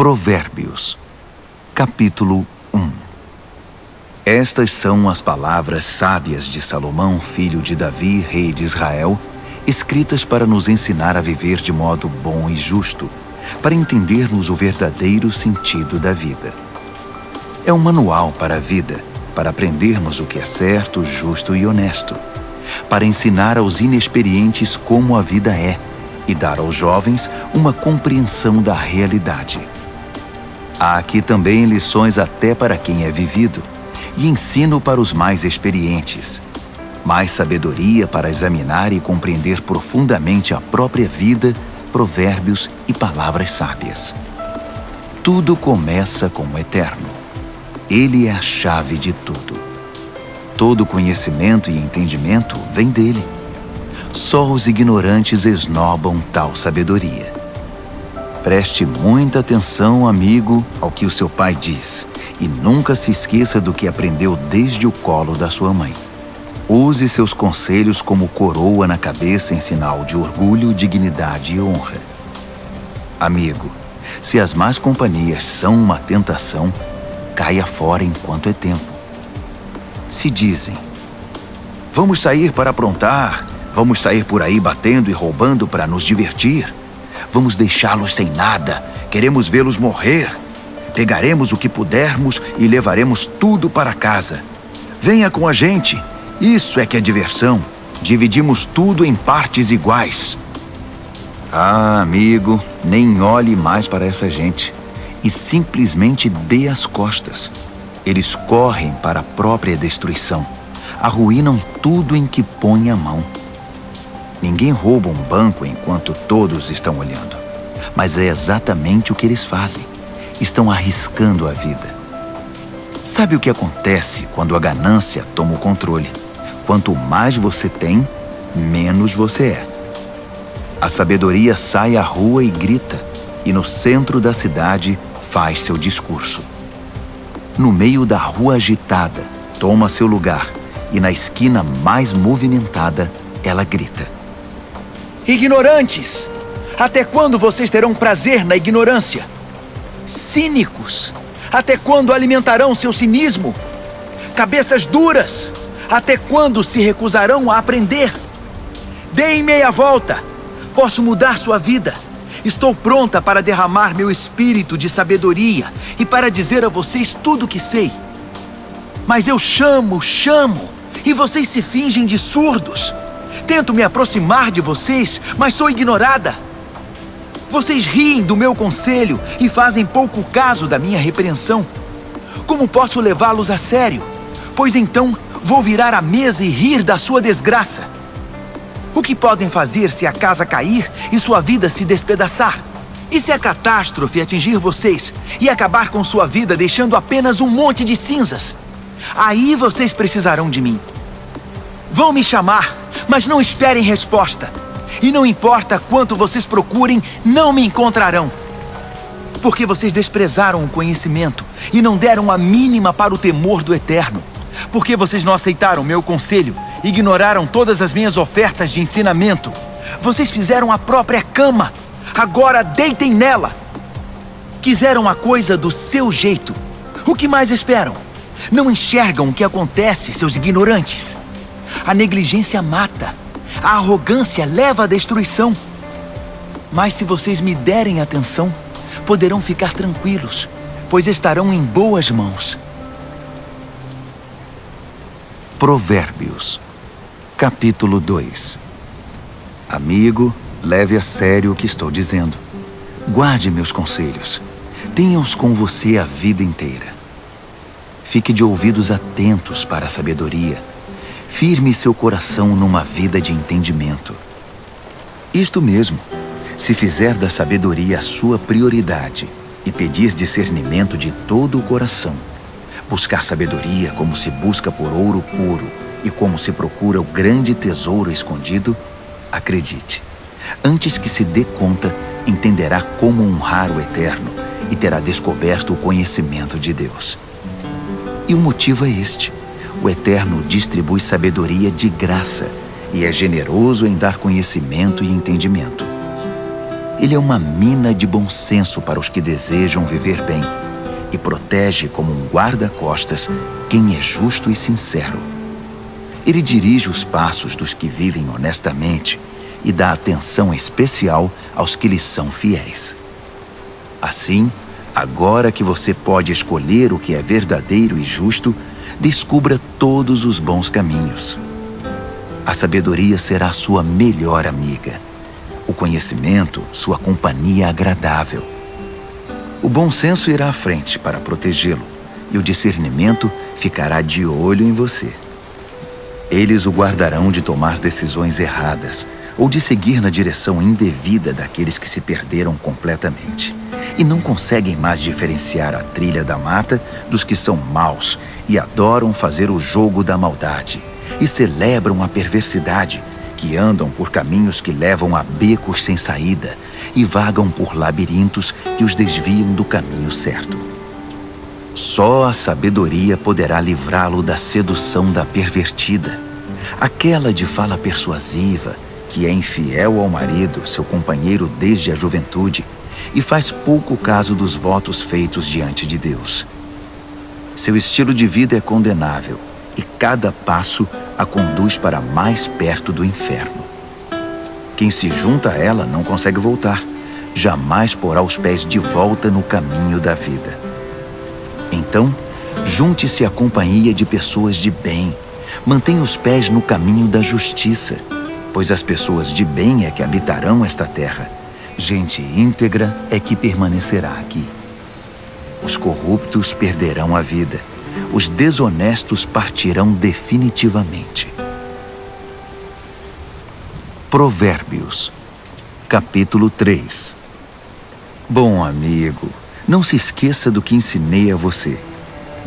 Provérbios, capítulo 1. Estas são as palavras sábias de Salomão, filho de Davi, rei de Israel, escritas para nos ensinar a viver de modo bom e justo, para entendermos o verdadeiro sentido da vida. É um manual para a vida, para aprendermos o que é certo, justo e honesto, para ensinar aos inexperientes como a vida é e dar aos jovens uma compreensão da realidade. Há aqui também lições até para quem é vivido, e ensino para os mais experientes, mais sabedoria para examinar e compreender profundamente a própria vida, provérbios e palavras sábias. Tudo começa com o Eterno. Ele é a chave de tudo. Todo conhecimento e entendimento vem dele. Só os ignorantes esnobam tal sabedoria. Preste muita atenção, amigo, ao que o seu pai diz, e nunca se esqueça do que aprendeu desde o colo da sua mãe. Use seus conselhos como coroa na cabeça em sinal de orgulho, dignidade e honra. Amigo, se as más companhias são uma tentação, caia fora enquanto é tempo. Se dizem, vamos sair para aprontar, vamos sair por aí batendo e roubando para nos divertir, vamos deixá-los sem nada, queremos vê-los morrer. Pegaremos o que pudermos e levaremos tudo para casa. Venha com a gente, isso é que é diversão. Dividimos tudo em partes iguais. Ah, amigo, nem olhe mais para essa gente e simplesmente dê as costas. Eles correm para a própria destruição, arruinam tudo em que põe a mão. Ninguém rouba um banco enquanto todos estão olhando, mas é exatamente o que eles fazem. Estão arriscando a vida. Sabe o que acontece quando a ganância toma o controle? Quanto mais você tem, menos você é. A sabedoria sai à rua e grita, e no centro da cidade faz seu discurso. No meio da rua agitada, toma seu lugar, e na esquina mais movimentada, ela grita: ignorantes! Até quando vocês terão prazer na ignorância? Cínicos! Até quando alimentarão seu cinismo? Cabeças duras! Até quando se recusarão a aprender? Deem meia volta! Posso mudar sua vida! Estou pronta para derramar meu espírito de sabedoria e para dizer a vocês tudo o que sei. Mas eu chamo, e vocês se fingem de surdos. Tento me aproximar de vocês, mas sou ignorada. Vocês riem do meu conselho e fazem pouco caso da minha repreensão. Como posso levá-los a sério? Pois então vou virar a mesa e rir da sua desgraça. O que podem fazer se a casa cair e sua vida se despedaçar? E se a catástrofe atingir vocês e acabar com sua vida deixando apenas um monte de cinzas? Aí vocês precisarão de mim. Vão me chamar, mas não esperem resposta. E não importa quanto vocês procurem, não me encontrarão. Porque vocês desprezaram o conhecimento e não deram a mínima para o temor do Eterno. Porque vocês não aceitaram meu conselho, ignoraram todas as minhas ofertas de ensinamento. Vocês fizeram a própria cama, agora deitem nela. Quiseram a coisa do seu jeito. O que mais esperam? Não enxergam o que acontece, seus ignorantes. A negligência mata. A arrogância leva à destruição. Mas se vocês me derem atenção, poderão ficar tranquilos, pois estarão em boas mãos. Provérbios, capítulo 2. Amigo, leve a sério o que estou dizendo. Guarde meus conselhos. Tenha-os com você a vida inteira. Fique de ouvidos atentos para a sabedoria. Firme seu coração numa vida de entendimento. Isto mesmo, se fizer da sabedoria a sua prioridade e pedir discernimento de todo o coração, buscar sabedoria como se busca por ouro puro e como se procura o grande tesouro escondido, acredite, antes que se dê conta, entenderá como honrar o Eterno e terá descoberto o conhecimento de Deus. E o motivo é este: o Eterno distribui sabedoria de graça e é generoso em dar conhecimento e entendimento. Ele é uma mina de bom senso para os que desejam viver bem e protege como um guarda-costas quem é justo e sincero. Ele dirige os passos dos que vivem honestamente e dá atenção especial aos que lhes são fiéis. Assim, agora que você pode escolher o que é verdadeiro e justo, descubra todos os bons caminhos. A sabedoria será sua melhor amiga. O conhecimento, sua companhia agradável. O bom senso irá à frente para protegê-lo, e o discernimento ficará de olho em você. Eles o guardarão de tomar decisões erradas ou de seguir na direção indevida daqueles que se perderam completamente e não conseguem mais diferenciar a trilha da mata dos que são maus e adoram fazer o jogo da maldade e celebram a perversidade, que andam por caminhos que levam a becos sem saída e vagam por labirintos que os desviam do caminho certo. Só a sabedoria poderá livrá-lo da sedução da pervertida, aquela de fala persuasiva, que é infiel ao marido, seu companheiro desde a juventude, e faz pouco caso dos votos feitos diante de Deus. Seu estilo de vida é condenável, e cada passo a conduz para mais perto do inferno. Quem se junta a ela não consegue voltar, jamais porá os pés de volta no caminho da vida. Então, junte-se à companhia de pessoas de bem, mantenha os pés no caminho da justiça, pois as pessoas de bem é que habitarão esta terra. Gente íntegra é que permanecerá aqui. Os corruptos perderão a vida, os desonestos partirão definitivamente. Provérbios, capítulo 3. Bom amigo, não se esqueça do que ensinei a você.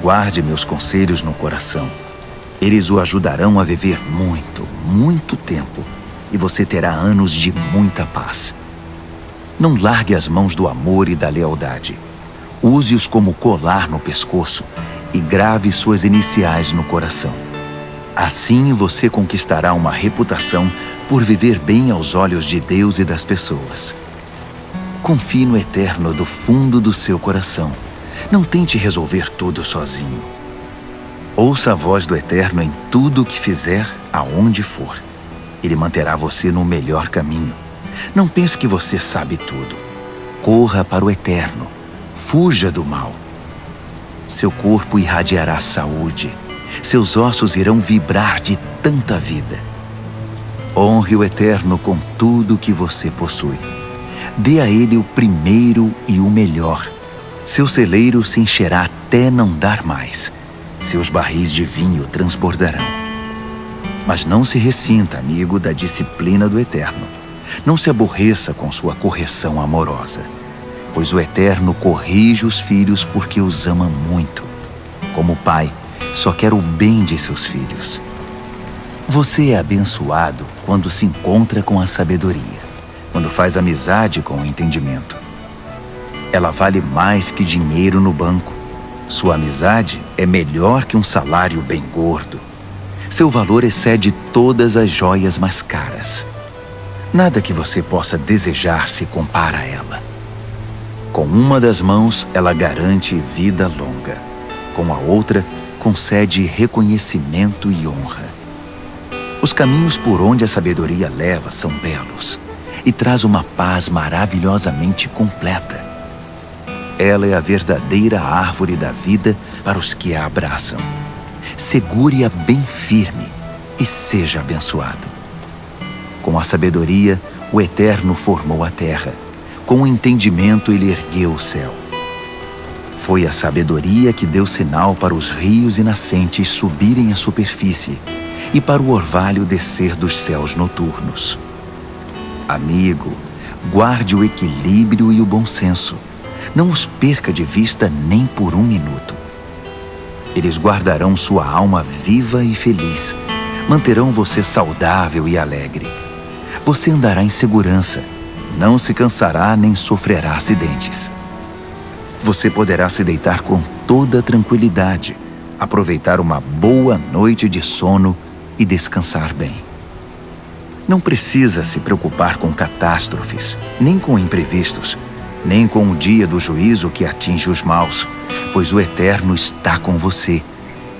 Guarde meus conselhos no coração. Eles o ajudarão a viver muito, muito tempo, e você terá anos de muita paz. Não largue as mãos do amor e da lealdade. Use-os como colar no pescoço e grave suas iniciais no coração. Assim você conquistará uma reputação por viver bem aos olhos de Deus e das pessoas. Confie no Eterno do fundo do seu coração. Não tente resolver tudo sozinho. Ouça a voz do Eterno em tudo o que fizer, aonde for. Ele manterá você no melhor caminho. Não pense que você sabe tudo. Corra para o Eterno. Fuja do mal. Seu corpo irradiará saúde. Seus ossos irão vibrar de tanta vida. Honre o Eterno com tudo o que você possui. Dê a Ele o primeiro e o melhor. Seu celeiro se encherá até não dar mais. Seus barris de vinho transbordarão. Mas não se ressinta, amigo, da disciplina do Eterno. Não se aborreça com sua correção amorosa, pois o Eterno corrige os filhos porque os ama muito. Como pai, só quer o bem de seus filhos. Você é abençoado quando se encontra com a sabedoria, quando faz amizade com o entendimento. Ela vale mais que dinheiro no banco. Sua amizade é melhor que um salário bem gordo. Seu valor excede todas as joias mais caras. Nada que você possa desejar se compara a ela. Com uma das mãos, ela garante vida longa. Com a outra, concede reconhecimento e honra. Os caminhos por onde a sabedoria leva são belos e traz uma paz maravilhosamente completa. Ela é a verdadeira árvore da vida para os que a abraçam. Segure-a bem firme e seja abençoado. Com a sabedoria, o Eterno formou a terra. Com o entendimento, ele ergueu o céu. Foi a sabedoria que deu sinal para os rios e nascentes subirem à superfície e para o orvalho descer dos céus noturnos. Amigo, guarde o equilíbrio e o bom senso. Não os perca de vista nem por um minuto. Eles guardarão sua alma viva e feliz. Manterão você saudável e alegre. Você andará em segurança. Não se cansará nem sofrerá acidentes. Você poderá se deitar com toda tranquilidade, aproveitar uma boa noite de sono e descansar bem. Não precisa se preocupar com catástrofes, nem com imprevistos, nem com o dia do juízo que atinge os maus, pois o Eterno está com você.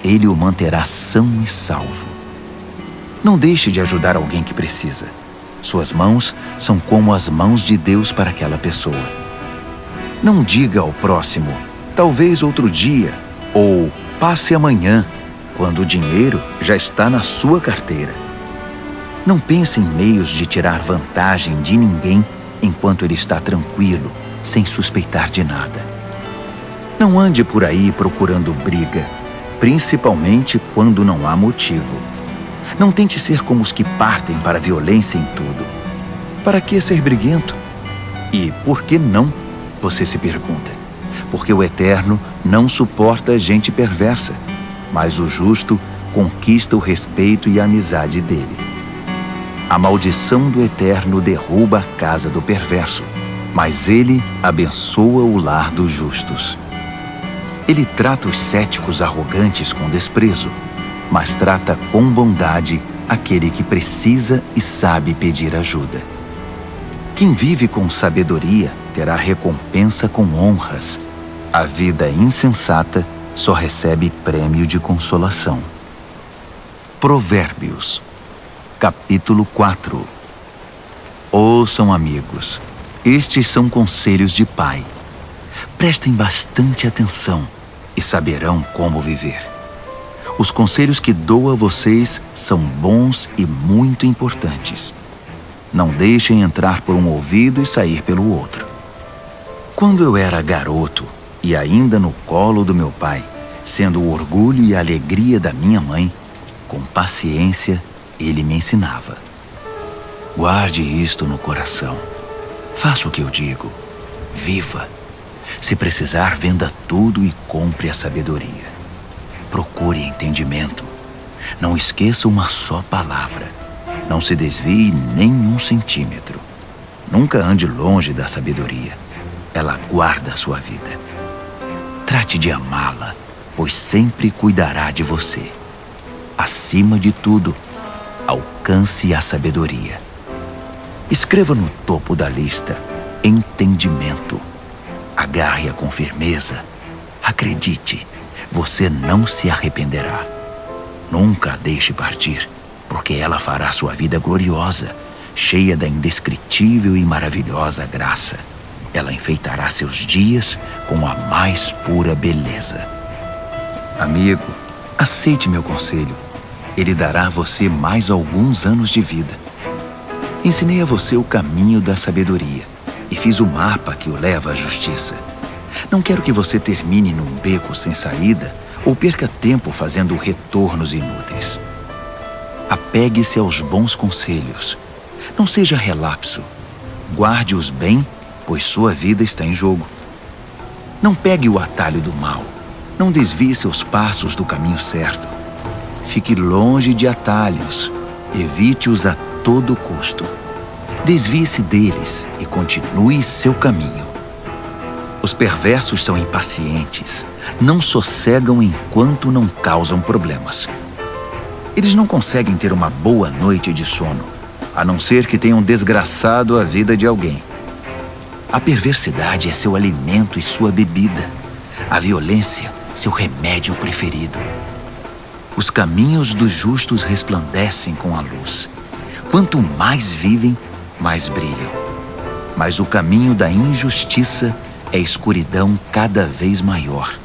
Ele o manterá são e salvo. Não deixe de ajudar alguém que precisa. Suas mãos são como as mãos de Deus para aquela pessoa. Não diga ao próximo, talvez outro dia, ou passe amanhã, quando o dinheiro já está na sua carteira. Não pense em meios de tirar vantagem de ninguém enquanto ele está tranquilo, sem suspeitar de nada. Não ande por aí procurando briga, principalmente quando não há motivo. Não tente ser como os que partem para a violência em tudo. Para que ser briguento? E por que não? Você se pergunta. Porque o Eterno não suporta gente perversa, mas o justo conquista o respeito e a amizade dele. A maldição do Eterno derruba a casa do perverso, mas ele abençoa o lar dos justos. Ele trata os céticos arrogantes com desprezo, mas trata com bondade aquele que precisa e sabe pedir ajuda. Quem vive com sabedoria terá recompensa com honras. A vida insensata só recebe prêmio de consolação. Provérbios, capítulo 4. Ouçam, amigos, estes são conselhos de pai. Prestem bastante atenção e saberão como viver. Os conselhos que dou a vocês são bons e muito importantes. Não deixem entrar por um ouvido e sair pelo outro. Quando eu era garoto e ainda no colo do meu pai, sendo o orgulho e a alegria da minha mãe, com paciência ele me ensinava. Guarde isto no coração. Faça o que eu digo. Viva. Se precisar, venda tudo e compre a sabedoria. Procure entendimento. Não esqueça uma só palavra. Não se desvie nem um centímetro. Nunca ande longe da sabedoria. Ela guarda a sua vida. Trate de amá-la, pois sempre cuidará de você. Acima de tudo, alcance a sabedoria. Escreva no topo da lista entendimento. Agarre-a com firmeza. Acredite, você não se arrependerá. Nunca a deixe partir, porque ela fará sua vida gloriosa, cheia da indescritível e maravilhosa graça. Ela enfeitará seus dias com a mais pura beleza. Amigo, aceite meu conselho. Ele dará a você mais alguns anos de vida. Ensinei a você o caminho da sabedoria e fiz o mapa que o leva à justiça. Não quero que você termine num beco sem saída ou perca tempo fazendo retornos inúteis. Apegue-se aos bons conselhos. Não seja relapso. Guarde-os bem, pois sua vida está em jogo. Não pegue o atalho do mal. Não desvie seus passos do caminho certo. Fique longe de atalhos. Evite-os a todo custo. Desvie-se deles e continue seu caminho. Os perversos são impacientes. Não sossegam enquanto não causam problemas. Eles não conseguem ter uma boa noite de sono, a não ser que tenham desgraçado a vida de alguém. A perversidade é seu alimento e sua bebida. A violência, seu remédio preferido. Os caminhos dos justos resplandecem com a luz. Quanto mais vivem, mais brilham. Mas o caminho da injustiça é escuridão cada vez maior.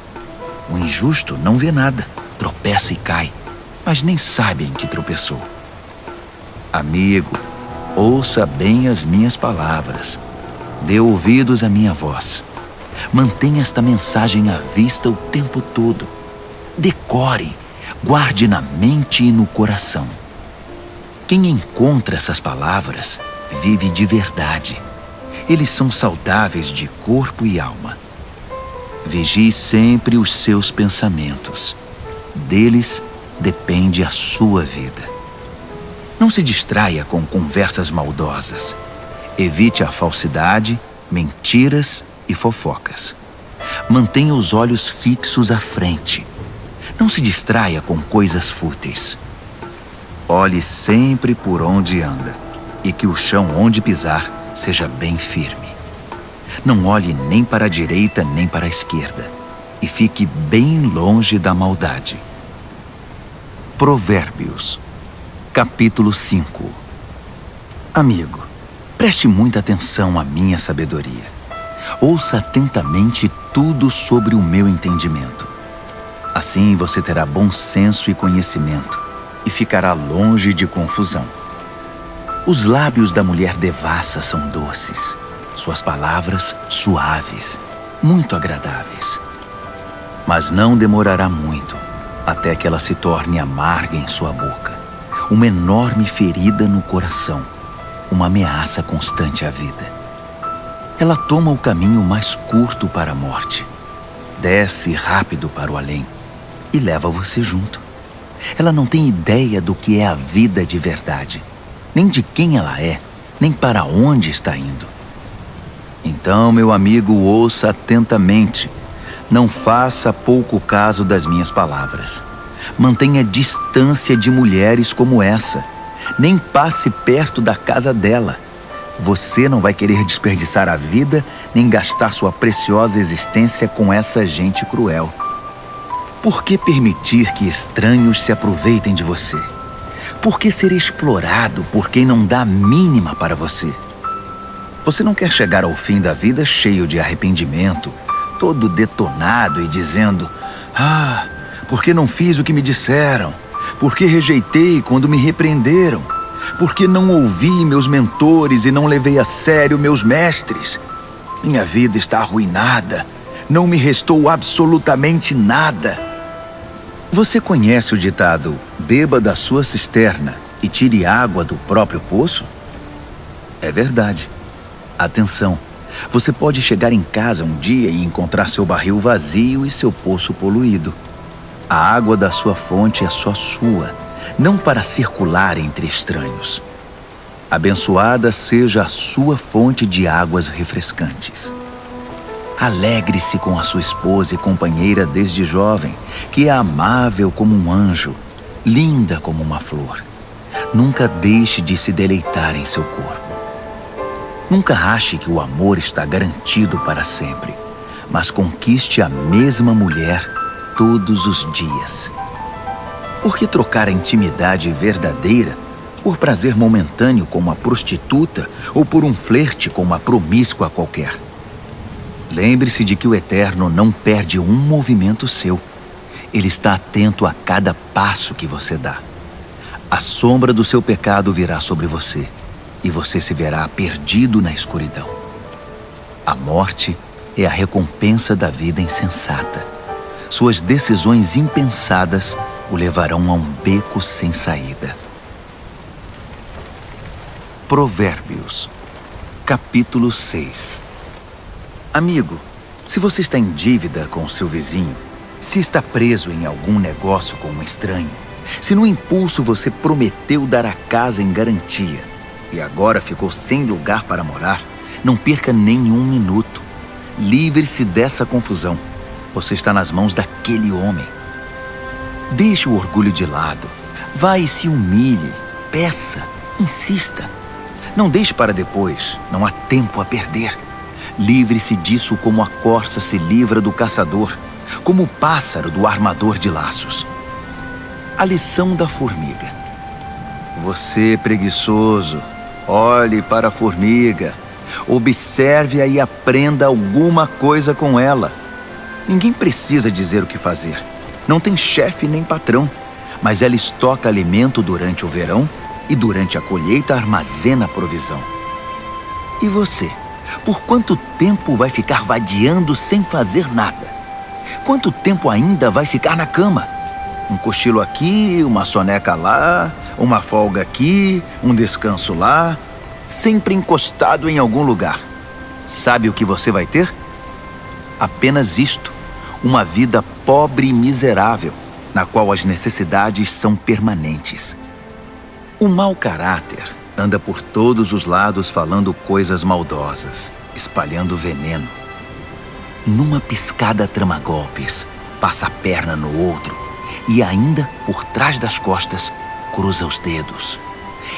O injusto não vê nada, tropeça e cai, mas nem sabe em que tropeçou. Amigo, ouça bem as minhas palavras. Dê ouvidos à minha voz. Mantenha esta mensagem à vista o tempo todo. Decore, guarde na mente e no coração. Quem encontra essas palavras vive de verdade. Eles são saudáveis de corpo e alma. Vigie sempre os seus pensamentos. Deles depende a sua vida. Não se distraia com conversas maldosas. Evite a falsidade, mentiras e fofocas. Mantenha os olhos fixos à frente. Não se distraia com coisas fúteis. Olhe sempre por onde anda. e que o chão onde pisar seja bem firme. Não olhe nem para a direita nem para a esquerda, e fique bem longe da maldade. Provérbios, capítulo 5. Amigo, preste muita atenção à minha sabedoria. Ouça atentamente tudo sobre o meu entendimento. Assim você terá bom senso e conhecimento, e ficará longe de confusão. Os lábios da mulher devassa são doces, suas palavras suaves, muito agradáveis. Mas não demorará muito, até que ela se torne amarga em sua boca, uma enorme ferida no coração, uma ameaça constante à vida. Ela toma o caminho mais curto para a morte, desce rápido para o além e leva você junto. Ela não tem ideia do que é a vida de verdade, nem de quem ela é, nem para onde está indo. Então, meu amigo, ouça atentamente. Não faça pouco caso das minhas palavras. Mantenha distância de mulheres como essa. Nem passe perto da casa dela. Você não vai querer desperdiçar a vida, nem gastar sua preciosa existência com essa gente cruel. Por que permitir que estranhos se aproveitem de você? Por que ser explorado por quem não dá a mínima para você? Você não quer chegar ao fim da vida cheio de arrependimento, todo detonado e dizendo: "Ah, por que não fiz o que me disseram? Por que rejeitei quando me repreenderam? Por que não ouvi meus mentores e não levei a sério meus mestres? Minha vida está arruinada. Não me restou absolutamente nada." Você conhece o ditado: beba da sua cisterna e tire água do próprio poço? É verdade. Atenção, você pode chegar em casa um dia e encontrar seu barril vazio e seu poço poluído. A água da sua fonte é só sua, não para circular entre estranhos. Abençoada seja a sua fonte de águas refrescantes. Alegre-se com a sua esposa e companheira desde jovem, que é amável como um anjo, linda como uma flor. Nunca deixe de se deleitar em seu corpo. Nunca ache que o amor está garantido para sempre, mas conquiste a mesma mulher todos os dias. Por que trocar a intimidade verdadeira por prazer momentâneo com uma prostituta ou por um flerte com uma promíscua qualquer? Lembre-se de que o Eterno não perde um movimento seu. Ele está atento a cada passo que você dá. A sombra do seu pecado virá sobre você, e você se verá perdido na escuridão. A morte é a recompensa da vida insensata. Suas decisões impensadas o levarão a um beco sem saída. Provérbios, capítulo 6. Amigo, se você está em dívida com seu vizinho, se está preso em algum negócio com um estranho, se no impulso você prometeu dar a casa em garantia e agora ficou sem lugar para morar, não perca nenhum minuto. Livre-se dessa confusão. Você está nas mãos daquele homem. Deixe o orgulho de lado. Vá e se humilhe. Peça. Insista. Não deixe para depois. Não há tempo a perder. Livre-se disso como a corça se livra do caçador, como o pássaro do armador de laços. A lição da formiga. Você, preguiçoso, olhe para a formiga. Observe-a e aprenda alguma coisa com ela. Ninguém precisa dizer o que fazer. Não tem chefe nem patrão, mas ela estoca alimento durante o verão e durante a colheita armazena provisão. E você? Por quanto tempo vai ficar vadiando sem fazer nada? Quanto tempo ainda vai ficar na cama? Um cochilo aqui, uma soneca lá, uma folga aqui, um descanso lá, sempre encostado em algum lugar. Sabe o que você vai ter? Apenas isto, uma vida pobre e miserável, na qual as necessidades são permanentes. O mau caráter anda por todos os lados falando coisas maldosas, espalhando veneno. Numa piscada trama golpes, passa a perna no outro e ainda, por trás das costas, cruza os dedos.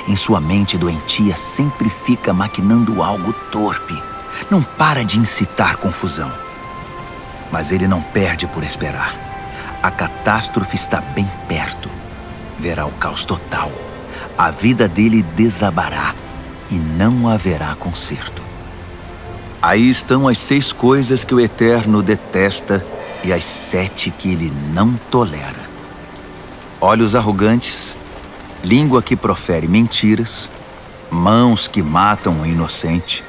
Em sua mente doentia sempre fica maquinando algo torpe. Não para de incitar confusão. Mas ele não perde por esperar. A catástrofe está bem perto. Verá o caos total. A vida dele desabará e não haverá conserto. Aí estão as 6 coisas que o Eterno detesta e as 7 que ele não tolera: olhos arrogantes, língua que profere mentiras, mãos que matam o inocente,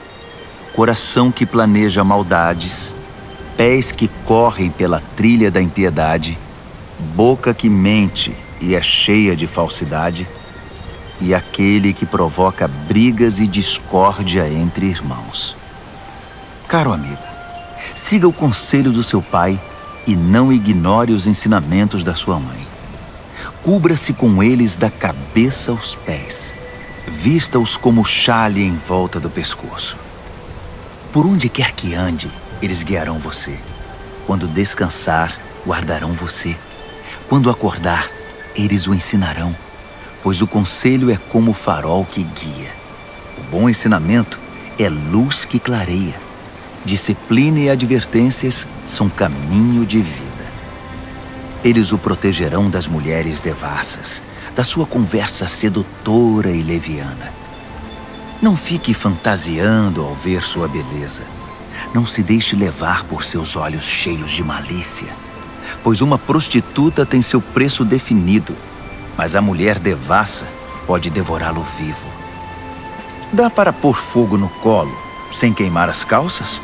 coração que planeja maldades, pés que correm pela trilha da impiedade, boca que mente e é cheia de falsidade, e aquele que provoca brigas e discórdia entre irmãos. Caro amigo, siga o conselho do seu pai e não ignore os ensinamentos da sua mãe. Cubra-se com eles da cabeça aos pés. Vista-os como xale em volta do pescoço. Por onde quer que ande, eles guiarão você. Quando descansar, guardarão você. Quando acordar, eles o ensinarão, pois o conselho é como o farol que guia. O bom ensinamento é luz que clareia. Disciplina e advertências são caminho de vida. Eles o protegerão das mulheres devassas, da sua conversa sedutora e leviana. Não fique fantasiando ao ver sua beleza. Não se deixe levar por seus olhos cheios de malícia, pois uma prostituta tem seu preço definido, mas a mulher devassa pode devorá-lo vivo. Dá para pôr fogo no colo sem queimar as calças?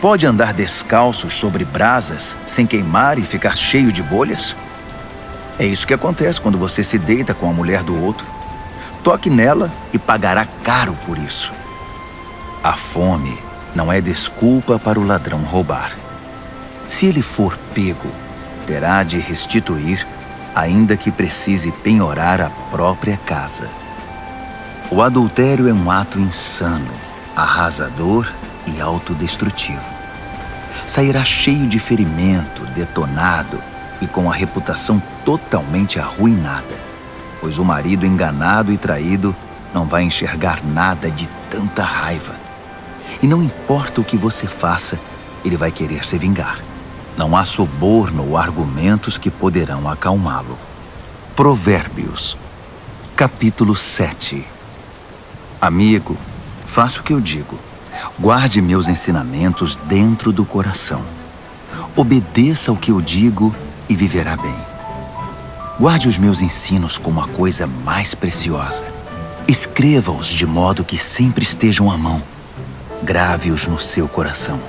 Pode andar descalços sobre brasas sem queimar e ficar cheio de bolhas? É isso que acontece quando você se deita com a mulher do outro. Toque nela e pagará caro por isso. A fome não é desculpa para o ladrão roubar. Se ele for pego, terá de restituir, ainda que precise penhorar a própria casa. O adultério é um ato insano, arrasador e autodestrutivo. Sairá cheio de ferimento, detonado e com a reputação totalmente arruinada, pois o marido enganado e traído não vai enxergar nada de tanta raiva. E não importa o que você faça, ele vai querer se vingar. Não há suborno ou argumentos que poderão acalmá-lo. Provérbios, capítulo 7. Amigo, faça o que eu digo. Guarde meus ensinamentos dentro do coração. Obedeça ao que eu digo e viverá bem. Guarde os meus ensinos como a coisa mais preciosa. Escreva-os de modo que sempre estejam à mão. Grave-os no seu coração.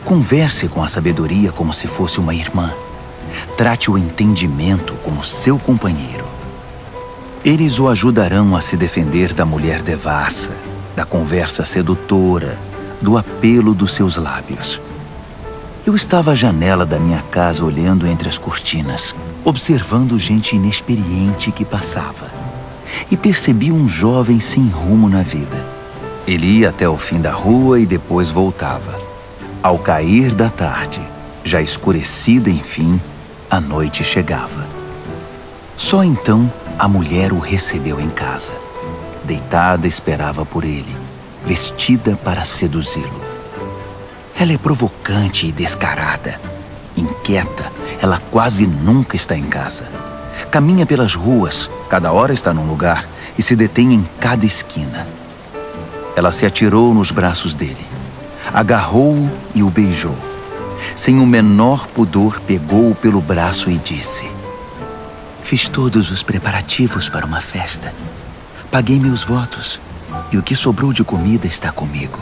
Converse com a sabedoria como se fosse uma irmã. Trate o entendimento como seu companheiro. Eles o ajudarão a se defender da mulher devassa, da conversa sedutora, do apelo dos seus lábios. Eu estava à janela da minha casa olhando entre as cortinas, observando gente inexperiente que passava. E percebi um jovem sem rumo na vida. Ele ia até o fim da rua e depois voltava. Ao cair da tarde, já escurecida enfim, a noite chegava. Só então a mulher o recebeu em casa. Deitada esperava por ele, vestida para seduzi-lo. Ela é provocante e descarada. Inquieta, ela quase nunca está em casa. Caminha pelas ruas, cada hora está num lugar e se detém em cada esquina. Ela se atirou nos braços dele, agarrou-o e o beijou. Sem o menor pudor, pegou-o pelo braço e disse: "Fiz todos os preparativos para uma festa. Paguei meus votos, e o que sobrou de comida está comigo.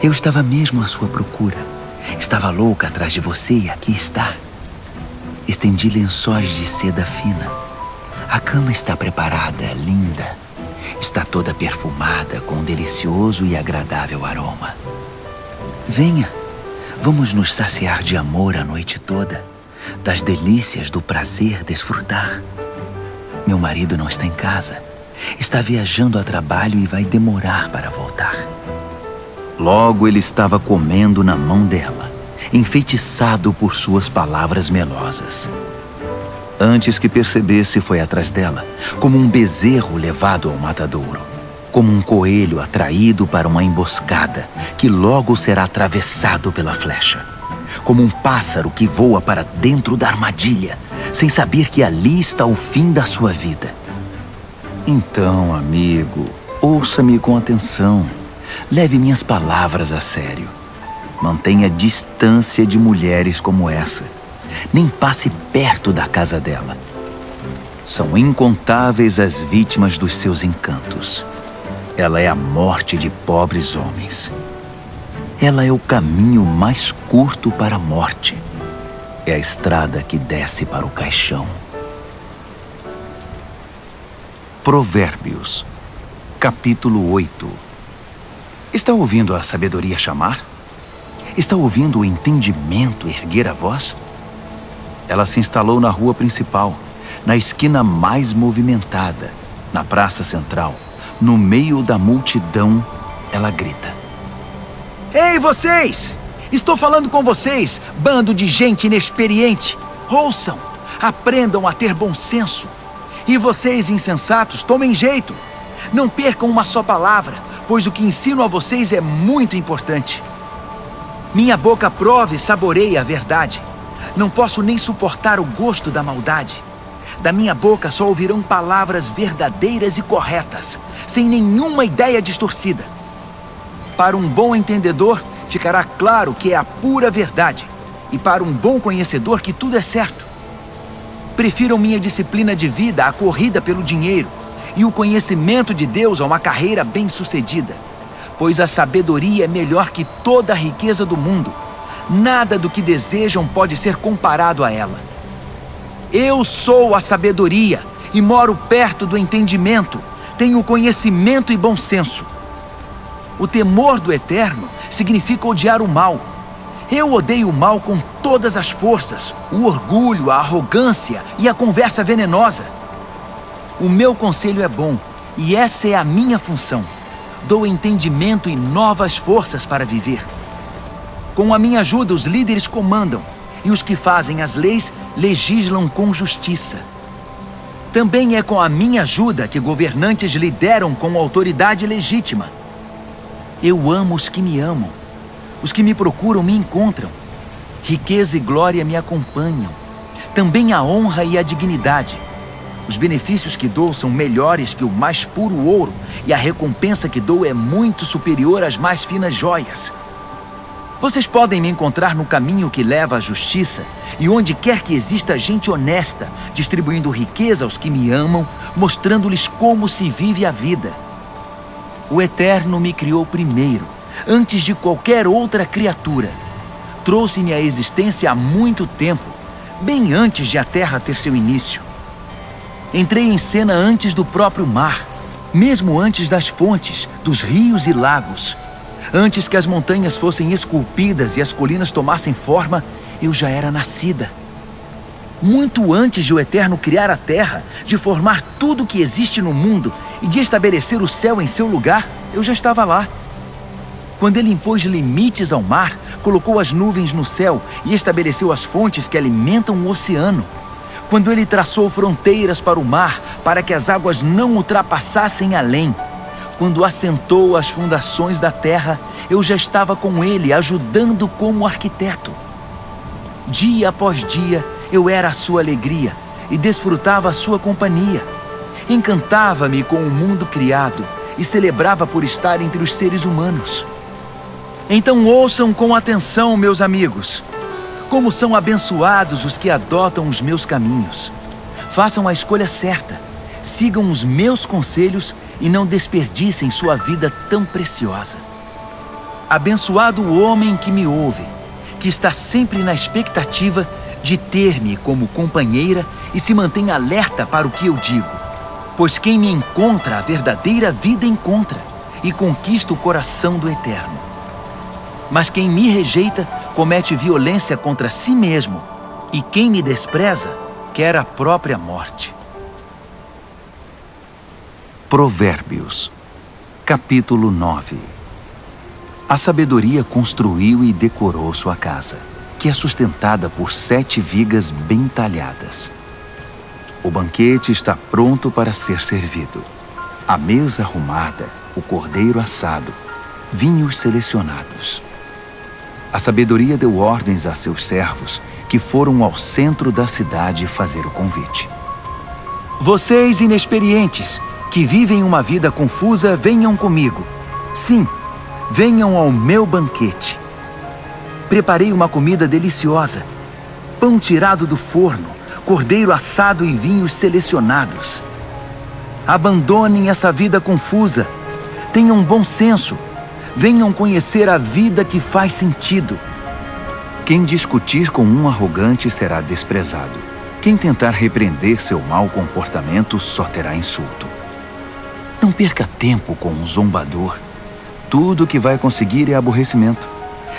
Eu estava mesmo à sua procura. Estava louca atrás de você e aqui está. Estendi lençóis de seda fina. A cama está preparada, linda. Está toda perfumada com um delicioso e agradável aroma. Venha, vamos nos saciar de amor a noite toda, das delícias do prazer desfrutar. Meu marido não está em casa. Está viajando a trabalho e vai demorar para voltar." Logo ele estava comendo na mão dela, enfeitiçado por suas palavras melosas. Antes que percebesse, foi atrás dela, como um bezerro levado ao matadouro, como um coelho atraído para uma emboscada, que logo será atravessado pela flecha, como um pássaro que voa para dentro da armadilha, sem saber que ali está o fim da sua vida. Então, amigo, ouça-me com atenção. Leve minhas palavras a sério. Mantenha distância de mulheres como essa. Nem passe perto da casa dela. São incontáveis as vítimas dos seus encantos. Ela é a morte de pobres homens. Ela é o caminho mais curto para a morte. É a estrada que desce para o caixão. Provérbios, capítulo 8. Está ouvindo a sabedoria chamar? Está ouvindo o entendimento erguer a voz? Ela se instalou na rua principal, na esquina mais movimentada, na praça central. No meio da multidão, ela grita: Ei, vocês! Estou falando com vocês, bando de gente inexperiente. Ouçam, aprendam a ter bom senso. E vocês, insensatos, tomem jeito. Não percam uma só palavra, pois o que ensino a vocês é muito importante. Minha boca prova e saboreia a verdade. Não posso nem suportar o gosto da maldade. Da minha boca só ouvirão palavras verdadeiras e corretas, sem nenhuma ideia distorcida. Para um bom entendedor, ficará claro que é a pura verdade, e para um bom conhecedor que tudo é certo. Prefiram minha disciplina de vida à corrida pelo dinheiro, e o conhecimento de Deus a uma carreira bem-sucedida, pois a sabedoria é melhor que toda a riqueza do mundo. Nada do que desejam pode ser comparado a ela. Eu sou a sabedoria e moro perto do entendimento. Tenho conhecimento e bom senso. O temor do Eterno significa odiar o mal. Eu odeio o mal com todas as forças, o orgulho, a arrogância e a conversa venenosa. O meu conselho é bom e essa é a minha função. Dou entendimento e novas forças para viver. Com a minha ajuda, os líderes comandam, e os que fazem as leis legislam com justiça. Também é com a minha ajuda que governantes lideram com autoridade legítima. Eu amo os que me amam. Os que me procuram me encontram. Riqueza e glória me acompanham. Também a honra e a dignidade. Os benefícios que dou são melhores que o mais puro ouro, e a recompensa que dou é muito superior às mais finas joias. Vocês podem me encontrar no caminho que leva à justiça e onde quer que exista gente honesta, distribuindo riqueza aos que me amam, mostrando-lhes como se vive a vida. O Eterno me criou primeiro, antes de qualquer outra criatura. Trouxe-me à existência há muito tempo, bem antes de a terra ter seu início. Entrei em cena antes do próprio mar, mesmo antes das fontes, dos rios e lagos. Antes que as montanhas fossem esculpidas e as colinas tomassem forma, eu já era nascida. Muito antes de o Eterno criar a terra, de formar tudo o que existe no mundo e de estabelecer o céu em seu lugar, eu já estava lá. Quando ele impôs limites ao mar, colocou as nuvens no céu e estabeleceu as fontes que alimentam o oceano. Quando ele traçou fronteiras para o mar, para que as águas não ultrapassassem além. Quando assentou as fundações da terra, eu já estava com ele, ajudando como arquiteto. Dia após dia, eu era a sua alegria e desfrutava a sua companhia. Encantava-me com o mundo criado e celebrava por estar entre os seres humanos. Então ouçam com atenção, meus amigos. Como são abençoados os que adotam os meus caminhos. Façam a escolha certa. Sigam os meus conselhos e não desperdicem sua vida tão preciosa. Abençoado o homem que me ouve, que está sempre na expectativa de ter-me como companheira e se mantém alerta para o que eu digo. Pois quem me encontra a verdadeira vida encontra e conquista o coração do Eterno. Mas quem me rejeita comete violência contra si mesmo, e quem me despreza quer a própria morte. Provérbios, capítulo 9. A sabedoria construiu e decorou sua casa, que é sustentada por 7 vigas bem talhadas. O banquete está pronto para ser servido. A mesa arrumada, o cordeiro assado, vinhos selecionados. A sabedoria deu ordens a seus servos, que foram ao centro da cidade fazer o convite. Vocês inexperientes, que vivem uma vida confusa, venham comigo. Sim, venham ao meu banquete. Preparei uma comida deliciosa. Pão tirado do forno, cordeiro assado e vinhos selecionados. Abandonem essa vida confusa. Tenham bom senso. Venham conhecer a vida que faz sentido. Quem discutir com um arrogante será desprezado. Quem tentar repreender seu mau comportamento só terá insulto. Não perca tempo com um zombador. Tudo o que vai conseguir é aborrecimento.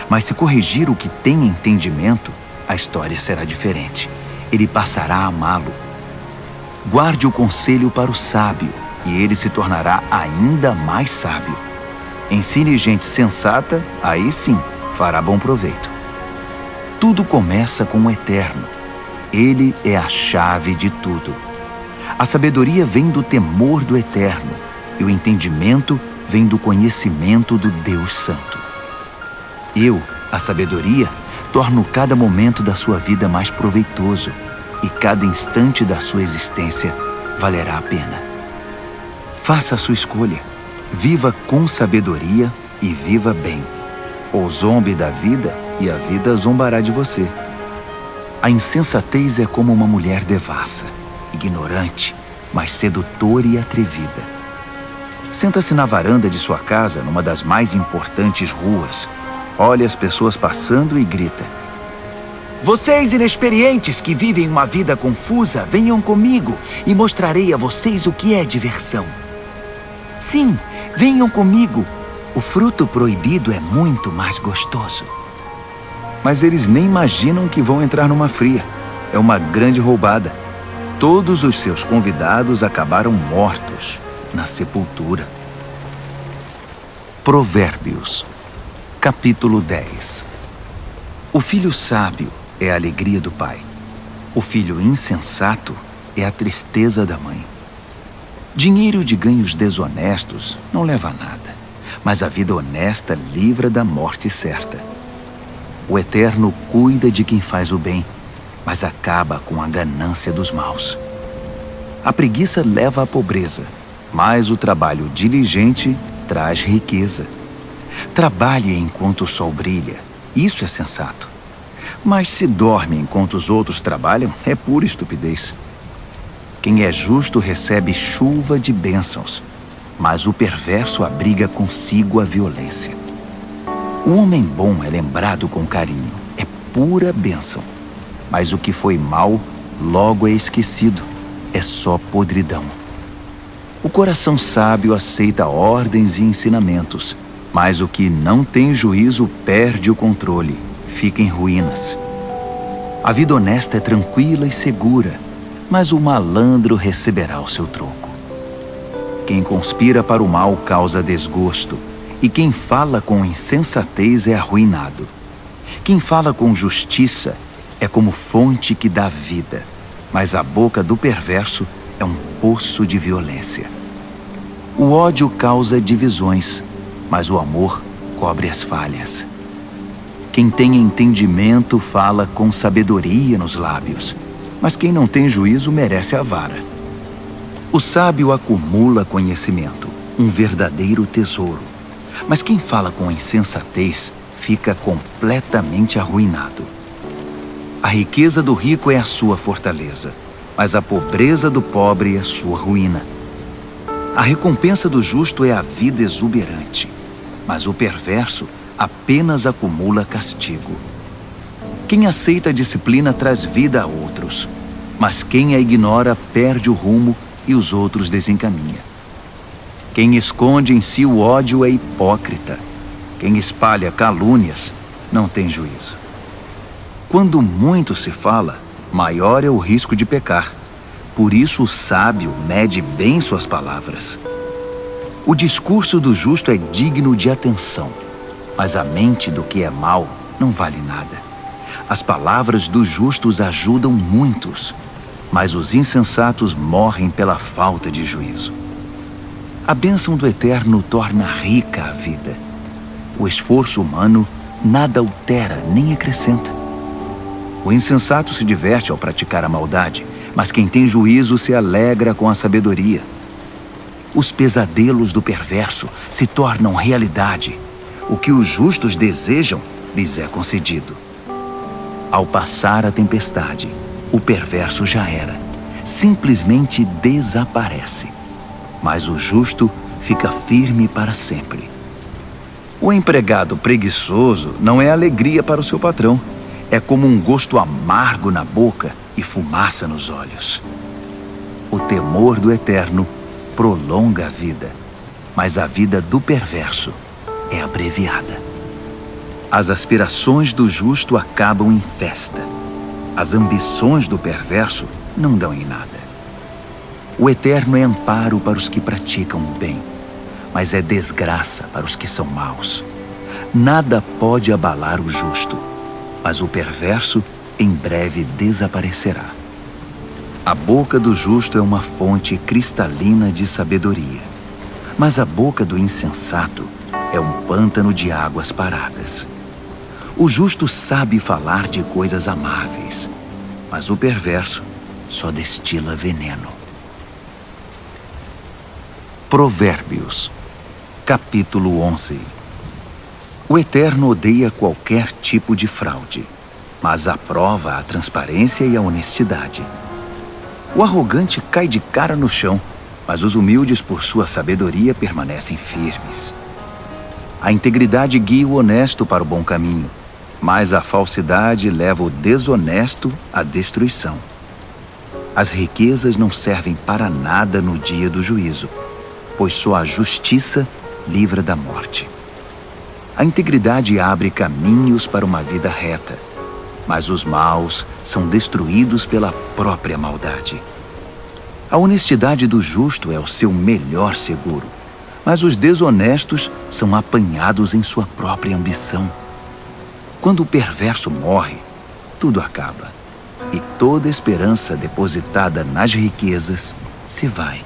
Mas se corrigir o que tem entendimento, a história será diferente. Ele passará a amá-lo. Guarde o conselho para o sábio, e ele se tornará ainda mais sábio. Ensine gente sensata, aí sim, fará bom proveito. Tudo começa com o Eterno. Ele é a chave de tudo. A sabedoria vem do temor do Eterno, e o entendimento vem do conhecimento do Deus Santo. Eu, a sabedoria, torno cada momento da sua vida mais proveitoso, e cada instante da sua existência valerá a pena. Faça a sua escolha. Viva com sabedoria e viva bem. Ou zombe da vida e a vida zombará de você. A insensatez é como uma mulher devassa, ignorante, mas sedutora e atrevida. Senta-se na varanda de sua casa, numa das mais importantes ruas. Olha as pessoas passando e grita: vocês inexperientes que vivem uma vida confusa, venham comigo e mostrarei a vocês o que é diversão. Sim, venham comigo. O fruto proibido é muito mais gostoso. Mas eles nem imaginam que vão entrar numa fria. É uma grande roubada. Todos os seus convidados acabaram mortos na sepultura. Provérbios, capítulo 10. O filho sábio é a alegria do pai. O filho insensato é a tristeza da mãe. Dinheiro de ganhos desonestos não leva a nada, mas a vida honesta livra da morte certa. O Eterno cuida de quem faz o bem, mas acaba com a ganância dos maus. A preguiça leva à pobreza, mas o trabalho diligente traz riqueza. Trabalhe enquanto o sol brilha, isso é sensato. Mas se dorme enquanto os outros trabalham, é pura estupidez. Quem é justo recebe chuva de bênçãos, mas o perverso abriga consigo a violência. O homem bom é lembrado com carinho, é pura bênção. Mas o que foi mal, logo é esquecido, é só podridão. O coração sábio aceita ordens e ensinamentos, mas o que não tem juízo perde o controle, fica em ruínas. A vida honesta é tranquila e segura, mas o malandro receberá o seu troco. Quem conspira para o mal causa desgosto, e quem fala com insensatez é arruinado. Quem fala com justiça é como fonte que dá vida, mas a boca do perverso é um poço de violência. O ódio causa divisões, mas o amor cobre as falhas. Quem tem entendimento fala com sabedoria nos lábios, mas quem não tem juízo merece a vara. O sábio acumula conhecimento, um verdadeiro tesouro, mas quem fala com insensatez fica completamente arruinado. A riqueza do rico é a sua fortaleza, mas a pobreza do pobre é a sua ruína. A recompensa do justo é a vida exuberante, mas o perverso apenas acumula castigo. Quem aceita a disciplina traz vida a outros, mas quem a ignora perde o rumo e os outros desencaminha. Quem esconde em si o ódio é hipócrita. Quem espalha calúnias não tem juízo. Quando muito se fala, maior é o risco de pecar. Por isso o sábio mede bem suas palavras. O discurso do justo é digno de atenção, mas a mente do que é mau não vale nada. As palavras dos justos ajudam muitos, mas os insensatos morrem pela falta de juízo. A bênção do Eterno torna rica a vida. O esforço humano nada altera nem acrescenta. O insensato se diverte ao praticar a maldade, mas quem tem juízo se alegra com a sabedoria. Os pesadelos do perverso se tornam realidade. O que os justos desejam lhes é concedido. Ao passar a tempestade, o perverso já era. Simplesmente desaparece. Mas o justo fica firme para sempre. O empregado preguiçoso não é alegria para o seu patrão. É como um gosto amargo na boca e fumaça nos olhos. O temor do Eterno prolonga a vida, mas a vida do perverso é abreviada. As aspirações do justo acabam em festa. As ambições do perverso não dão em nada. O Eterno é amparo para os que praticam o bem, mas é desgraça para os que são maus. Nada pode abalar o justo, mas o perverso em breve desaparecerá. A boca do justo é uma fonte cristalina de sabedoria, mas a boca do insensato é um pântano de águas paradas. O justo sabe falar de coisas amáveis, mas o perverso só destila veneno. Provérbios, capítulo 11. O Eterno odeia qualquer tipo de fraude, mas aprova a transparência e a honestidade. O arrogante cai de cara no chão, mas os humildes, por sua sabedoria, permanecem firmes. A integridade guia o honesto para o bom caminho, mas a falsidade leva o desonesto à destruição. As riquezas não servem para nada no dia do juízo, pois só a justiça livra da morte. A integridade abre caminhos para uma vida reta, mas os maus são destruídos pela própria maldade. A honestidade do justo é o seu melhor seguro, mas os desonestos são apanhados em sua própria ambição. Quando o perverso morre, tudo acaba, e toda esperança depositada nas riquezas se vai.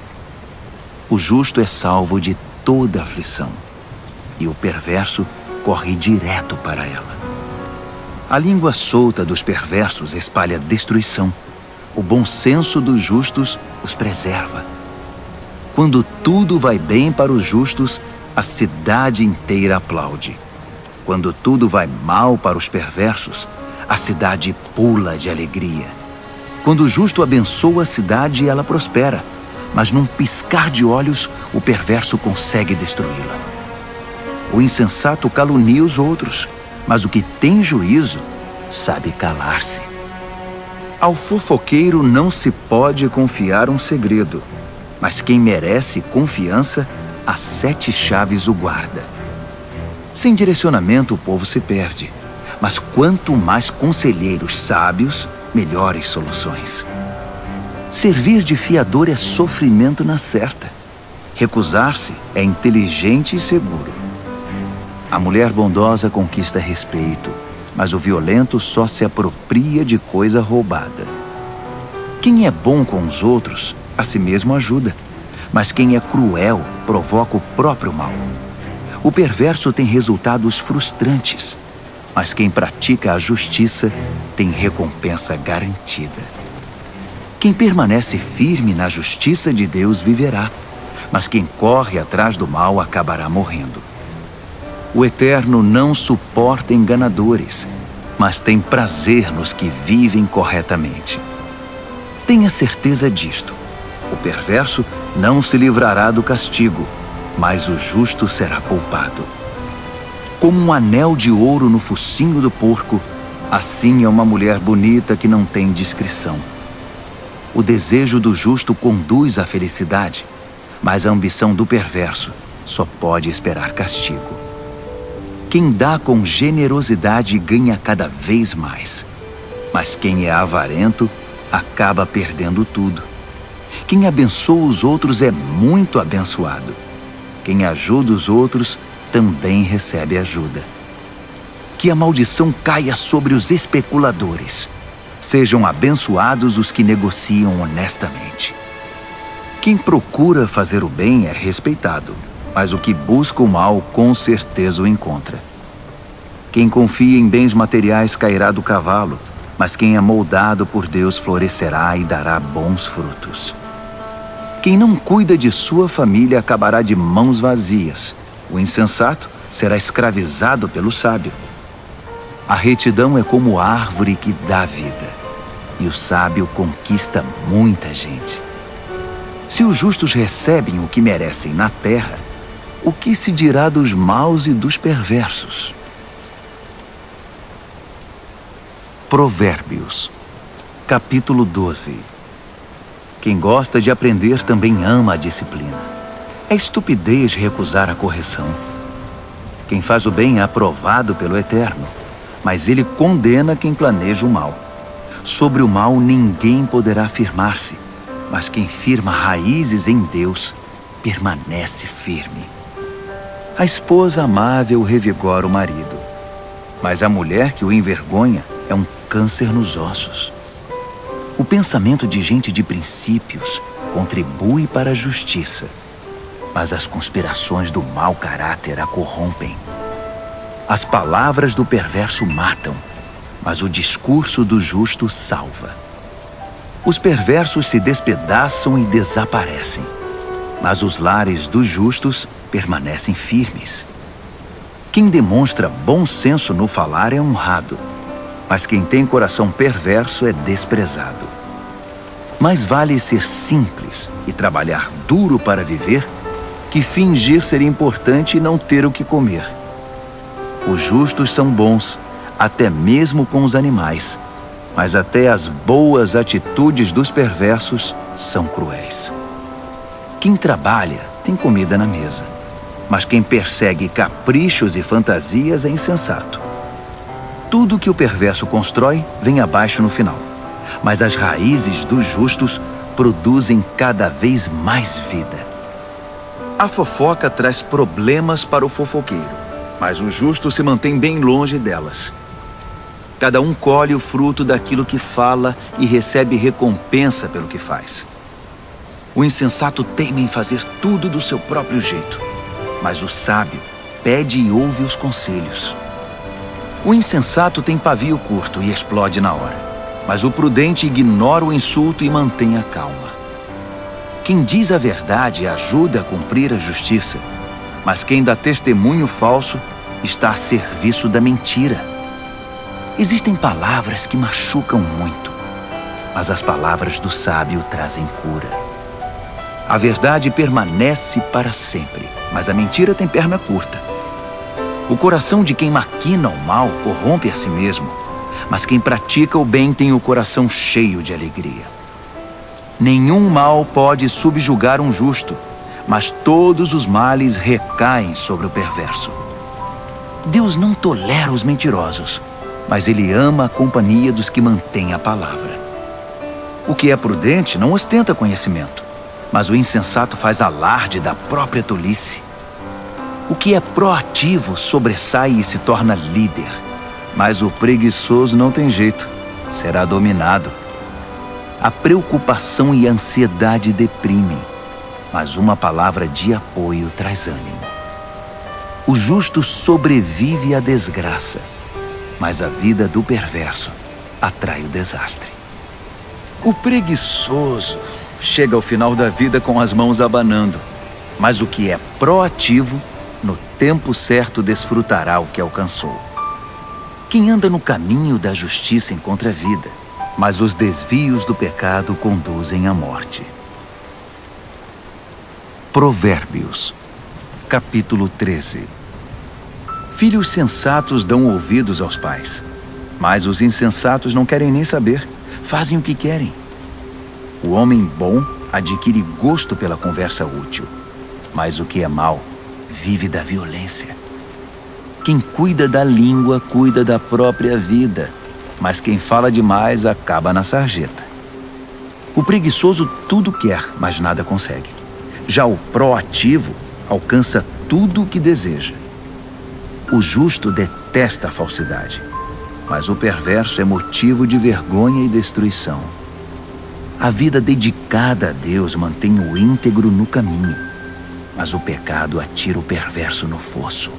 O justo é salvo de toda aflição, e o perverso corre direto para ela. A língua solta dos perversos espalha destruição. O bom senso dos justos os preserva. Quando tudo vai bem para os justos, a cidade inteira aplaude. Quando tudo vai mal para os perversos, a cidade pula de alegria. Quando o justo abençoa a cidade, ela prospera, mas num piscar de olhos, o perverso consegue destruí-la. O insensato calunia os outros, mas o que tem juízo sabe calar-se. Ao fofoqueiro não se pode confiar um segredo, mas quem merece confiança, a 7 chaves o guarda. Sem direcionamento o povo se perde, mas quanto mais conselheiros sábios, melhores soluções. Servir de fiador é sofrimento na certa. Recusar-se é inteligente e seguro. A mulher bondosa conquista respeito, mas o violento só se apropria de coisa roubada. Quem é bom com os outros, a si mesmo ajuda, mas quem é cruel provoca o próprio mal. O perverso tem resultados frustrantes, mas quem pratica a justiça tem recompensa garantida. Quem permanece firme na justiça de Deus viverá, mas quem corre atrás do mal acabará morrendo. O Eterno não suporta enganadores, mas tem prazer nos que vivem corretamente. Tenha certeza disto: o perverso não se livrará do castigo, mas o justo será poupado. Como um anel de ouro no focinho do porco, assim é uma mulher bonita que não tem discrição. O desejo do justo conduz à felicidade, mas a ambição do perverso só pode esperar castigo. Quem dá com generosidade ganha cada vez mais, mas quem é avarento acaba perdendo tudo. Quem abençoa os outros é muito abençoado. Quem ajuda os outros também recebe ajuda. Que a maldição caia sobre os especuladores. Sejam abençoados os que negociam honestamente. Quem procura fazer o bem é respeitado, mas o que busca o mal com certeza o encontra. Quem confia em bens materiais cairá do cavalo, mas quem é moldado por Deus florescerá e dará bons frutos. Quem não cuida de sua família acabará de mãos vazias. O insensato será escravizado pelo sábio. A retidão é como árvore que dá vida, e o sábio conquista muita gente. Se os justos recebem o que merecem na terra, o que se dirá dos maus e dos perversos? Provérbios, capítulo 12. Quem gosta de aprender também ama a disciplina. É estupidez recusar a correção. Quem faz o bem é aprovado pelo Eterno, mas ele condena quem planeja o mal. Sobre o mal ninguém poderá firmar-se, mas quem firma raízes em Deus permanece firme. A esposa amável revigora o marido, mas a mulher que o envergonha é um câncer nos ossos. O pensamento de gente de princípios contribui para a justiça, mas as conspirações do mau caráter a corrompem. As palavras do perverso matam, mas o discurso do justo salva. Os perversos se despedaçam e desaparecem, mas os lares dos justos permanecem firmes. Quem demonstra bom senso no falar é honrado, mas quem tem coração perverso é desprezado. Mais vale ser simples e trabalhar duro para viver que fingir ser importante e não ter o que comer. Os justos são bons, até mesmo com os animais, mas até as boas atitudes dos perversos são cruéis. Quem trabalha tem comida na mesa, mas quem persegue caprichos e fantasias é insensato. Tudo que o perverso constrói vem abaixo no final, mas as raízes dos justos produzem cada vez mais vida. A fofoca traz problemas para o fofoqueiro, mas o justo se mantém bem longe delas. Cada um colhe o fruto daquilo que fala e recebe recompensa pelo que faz. O insensato teima em fazer tudo do seu próprio jeito, mas o sábio pede e ouve os conselhos. O insensato tem pavio curto e explode na hora, mas o prudente ignora o insulto e mantém a calma. Quem diz a verdade ajuda a cumprir a justiça, mas quem dá testemunho falso está a serviço da mentira. Existem palavras que machucam muito, mas as palavras do sábio trazem cura. A verdade permanece para sempre, mas a mentira tem perna curta. O coração de quem maquina o mal corrompe a si mesmo, mas quem pratica o bem tem o coração cheio de alegria. Nenhum mal pode subjugar um justo, mas todos os males recaem sobre o perverso. Deus não tolera os mentirosos, mas Ele ama a companhia dos que mantêm a palavra. O que é prudente não ostenta conhecimento, mas o insensato faz alarde da própria tolice. O que é proativo sobressai e se torna líder, mas o preguiçoso não tem jeito, será dominado. A preocupação e a ansiedade deprimem, mas uma palavra de apoio traz ânimo. O justo sobrevive à desgraça, mas a vida do perverso atrai o desastre. O preguiçoso chega ao final da vida com as mãos abanando, mas o que é proativo, no tempo certo desfrutará o que alcançou. Quem anda no caminho da justiça encontra vida, mas os desvios do pecado conduzem à morte. Provérbios, capítulo 13. Filhos sensatos dão ouvidos aos pais, mas os insensatos não querem nem saber, fazem o que querem. O homem bom adquire gosto pela conversa útil, mas o que é mau vive da violência. Quem cuida da língua cuida da própria vida, mas quem fala demais acaba na sarjeta. O preguiçoso tudo quer, mas nada consegue. Já o proativo alcança tudo o que deseja. O justo detesta a falsidade, mas o perverso é motivo de vergonha e destruição. A vida dedicada a Deus mantém o íntegro no caminho, mas o pecado atira o perverso no fosso.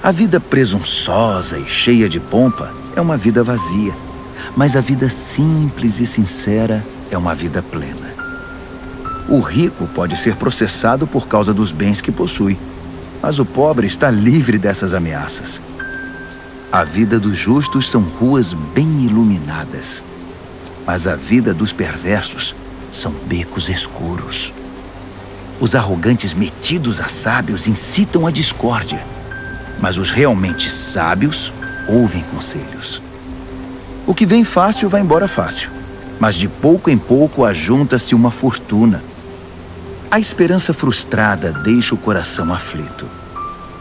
A vida presunçosa e cheia de pompa é uma vida vazia, mas a vida simples e sincera é uma vida plena. O rico pode ser processado por causa dos bens que possui, mas o pobre está livre dessas ameaças. A vida dos justos são ruas bem iluminadas, mas a vida dos perversos são becos escuros. Os arrogantes metidos a sábios incitam a discórdia, mas os realmente sábios ouvem conselhos. O que vem fácil vai embora fácil, mas de pouco em pouco ajunta-se uma fortuna. A esperança frustrada deixa o coração aflito,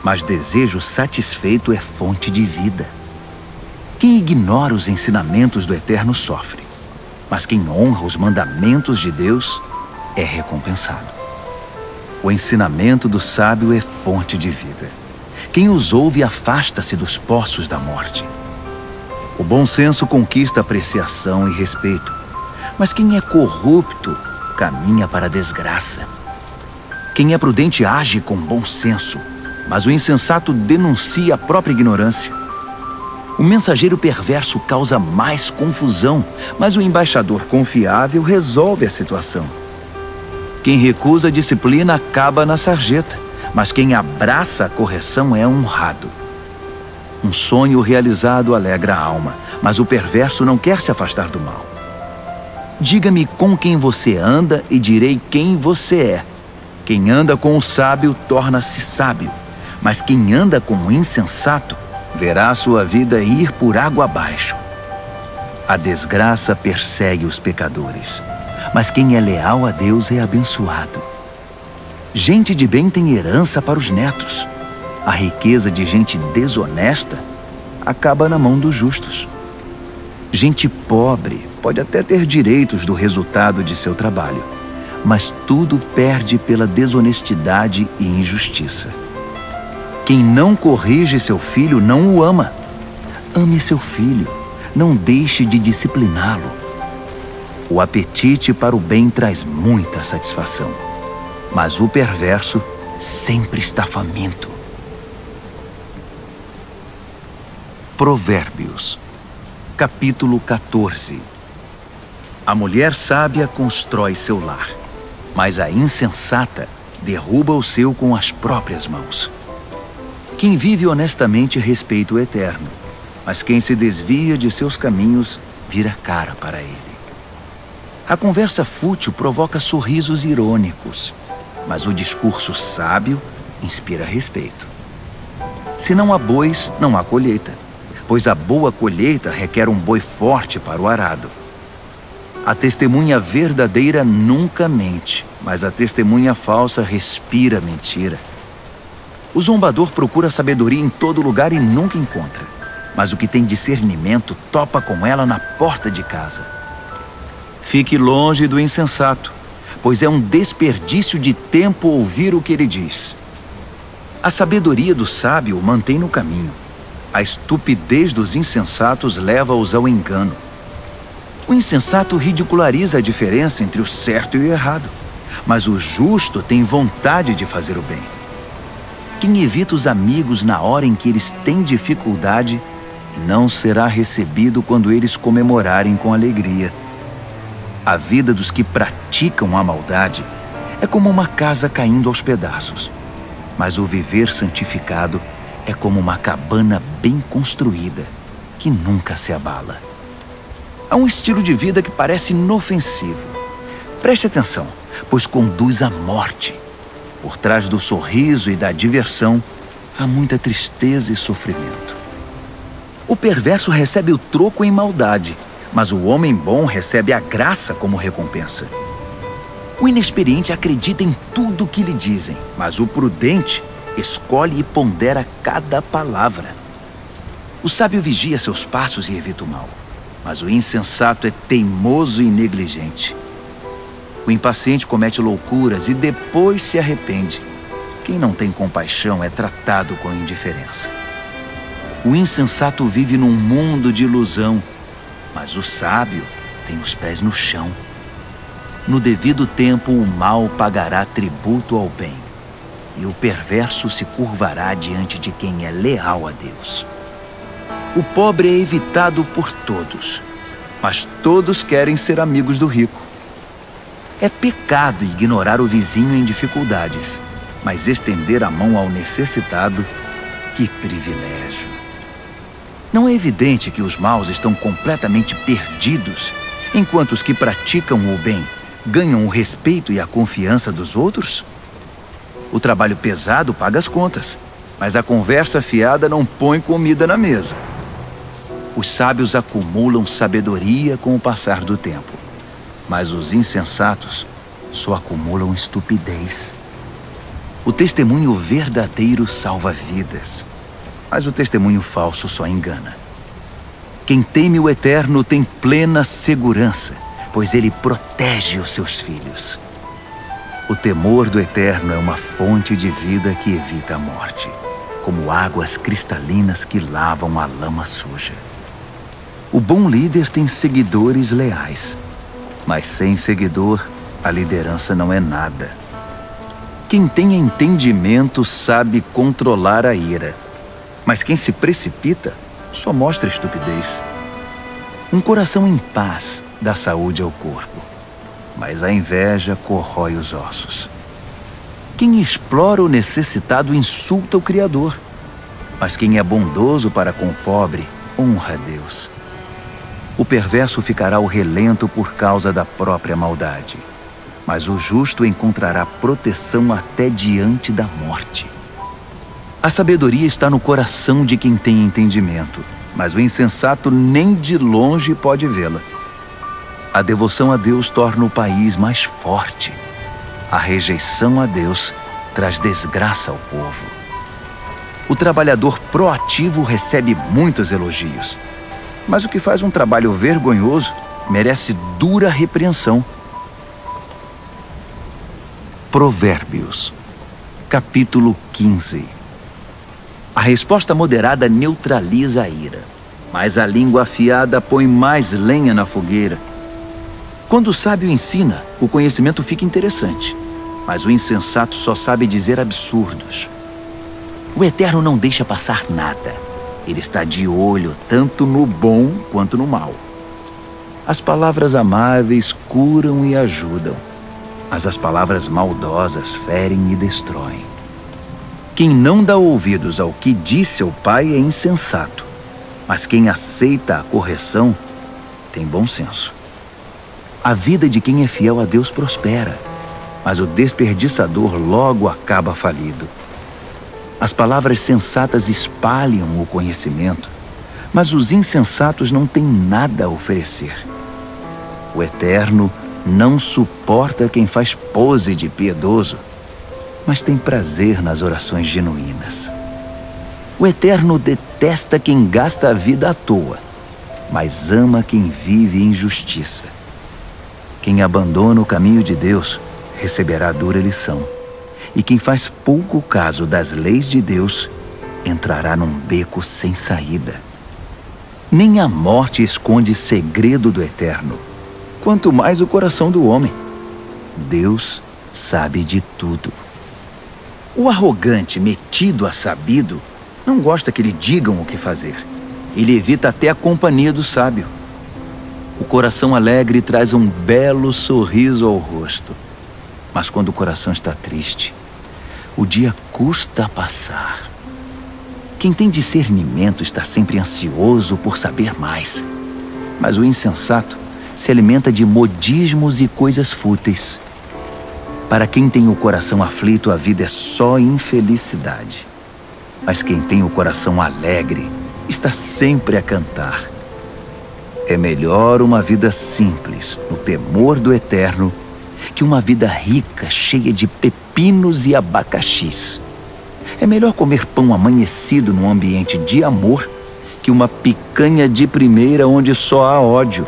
mas desejo satisfeito é fonte de vida. Quem ignora os ensinamentos do Eterno sofre, mas quem honra os mandamentos de Deus é recompensado. O ensinamento do sábio é fonte de vida. Quem os ouve afasta-se dos poços da morte. O bom senso conquista apreciação e respeito, mas quem é corrupto caminha para a desgraça. Quem é prudente age com bom senso, mas o insensato denuncia a própria ignorância. O mensageiro perverso causa mais confusão, mas o embaixador confiável resolve a situação. Quem recusa a disciplina acaba na sarjeta, mas quem abraça a correção é honrado. Um sonho realizado alegra a alma, mas o perverso não quer se afastar do mal. Diga-me com quem você anda e direi quem você é. Quem anda com o sábio torna-se sábio, mas quem anda com o insensato verá sua vida ir por água abaixo. A desgraça persegue os pecadores, mas quem é leal a Deus é abençoado. Gente de bem tem herança para os netos. A riqueza de gente desonesta acaba na mão dos justos. Gente pobre pode até ter direitos do resultado de seu trabalho, mas tudo perde pela desonestidade e injustiça. Quem não corrige seu filho não o ama. Ame seu filho, não deixe de discipliná-lo. O apetite para o bem traz muita satisfação, mas o perverso sempre está faminto. Provérbios, capítulo 14. A mulher sábia constrói seu lar, mas a insensata derruba o seu com as próprias mãos. Quem vive honestamente respeita o Eterno, mas quem se desvia de seus caminhos vira cara para ele. A conversa fútil provoca sorrisos irônicos, mas o discurso sábio inspira respeito. Se não há bois, não há colheita, pois a boa colheita requer um boi forte para o arado. A testemunha verdadeira nunca mente, mas a testemunha falsa respira mentira. O zombador procura sabedoria em todo lugar e nunca encontra, mas o que tem discernimento topa com ela na porta de casa. Fique longe do insensato, pois é um desperdício de tempo ouvir o que ele diz. A sabedoria do sábio o mantém no caminho. A estupidez dos insensatos leva-os ao engano. O insensato ridiculariza a diferença entre o certo e o errado, mas o justo tem vontade de fazer o bem. Quem evita os amigos na hora em que eles têm dificuldade, não será recebido quando eles comemorarem com alegria. A vida dos que praticam a maldade é como uma casa caindo aos pedaços, mas o viver santificado é como uma cabana bem construída, que nunca se abala. Há um estilo de vida que parece inofensivo. Preste atenção, pois conduz à morte. Por trás do sorriso e da diversão, há muita tristeza e sofrimento. O perverso recebe o troco em maldade, mas o homem bom recebe a graça como recompensa. O inexperiente acredita em tudo o que lhe dizem, mas o prudente escolhe e pondera cada palavra. O sábio vigia seus passos e evita o mal, mas o insensato é teimoso e negligente. O impaciente comete loucuras e depois se arrepende. Quem não tem compaixão é tratado com indiferença. O insensato vive num mundo de ilusão, mas o sábio tem os pés no chão. No devido tempo, o mal pagará tributo ao bem, e o perverso se curvará diante de quem é leal a Deus. O pobre é evitado por todos, mas todos querem ser amigos do rico. É pecado ignorar o vizinho em dificuldades, mas estender a mão ao necessitado, que privilégio! Não é evidente que os maus estão completamente perdidos, enquanto os que praticam o bem ganham o respeito e a confiança dos outros? O trabalho pesado paga as contas, mas a conversa fiada não põe comida na mesa. Os sábios acumulam sabedoria com o passar do tempo, mas os insensatos só acumulam estupidez. O testemunho verdadeiro salva vidas, mas o testemunho falso só engana. Quem teme o Eterno tem plena segurança, pois ele protege os seus filhos. O temor do Eterno é uma fonte de vida que evita a morte, como águas cristalinas que lavam a lama suja. O bom líder tem seguidores leais, mas sem seguidor, a liderança não é nada. Quem tem entendimento sabe controlar a ira, mas quem se precipita só mostra estupidez. Um coração em paz dá saúde ao corpo, mas a inveja corrói os ossos. Quem explora o necessitado insulta o Criador, mas quem é bondoso para com o pobre honra a Deus. O perverso ficará ao relento por causa da própria maldade, mas o justo encontrará proteção até diante da morte. A sabedoria está no coração de quem tem entendimento, mas o insensato nem de longe pode vê-la. A devoção a Deus torna o país mais forte. A rejeição a Deus traz desgraça ao povo. O trabalhador proativo recebe muitos elogios, mas o que faz um trabalho vergonhoso merece dura repreensão. Provérbios, capítulo 15. A resposta moderada neutraliza a ira, mas a língua afiada põe mais lenha na fogueira. Quando o sábio ensina, o conhecimento fica interessante, mas o insensato só sabe dizer absurdos. O Eterno não deixa passar nada. Ele está de olho tanto no bom quanto no mal. As palavras amáveis curam e ajudam, mas as palavras maldosas ferem e destroem. Quem não dá ouvidos ao que diz seu pai é insensato, mas quem aceita a correção tem bom senso. A vida de quem é fiel a Deus prospera, mas o desperdiçador logo acaba falido. As palavras sensatas espalham o conhecimento, mas os insensatos não têm nada a oferecer. O Eterno não suporta quem faz pose de piedoso, mas tem prazer nas orações genuínas. O Eterno detesta quem gasta a vida à toa, mas ama quem vive em justiça. Quem abandona o caminho de Deus receberá dura lição, e quem faz pouco caso das leis de Deus entrará num beco sem saída. Nem a morte esconde segredo do Eterno, quanto mais o coração do homem. Deus sabe de tudo. O arrogante, metido a sabido, não gosta que lhe digam o que fazer. Ele evita até a companhia do sábio. O coração alegre traz um belo sorriso ao rosto, mas quando o coração está triste, o dia custa a passar. Quem tem discernimento está sempre ansioso por saber mais, mas o insensato se alimenta de modismos e coisas fúteis. Para quem tem o coração aflito, a vida é só infelicidade, mas quem tem o coração alegre está sempre a cantar. É melhor uma vida simples, no temor do Eterno, que uma vida rica, cheia de pepinos e abacaxis. É melhor comer pão amanhecido num ambiente de amor que uma picanha de primeira onde só há ódio.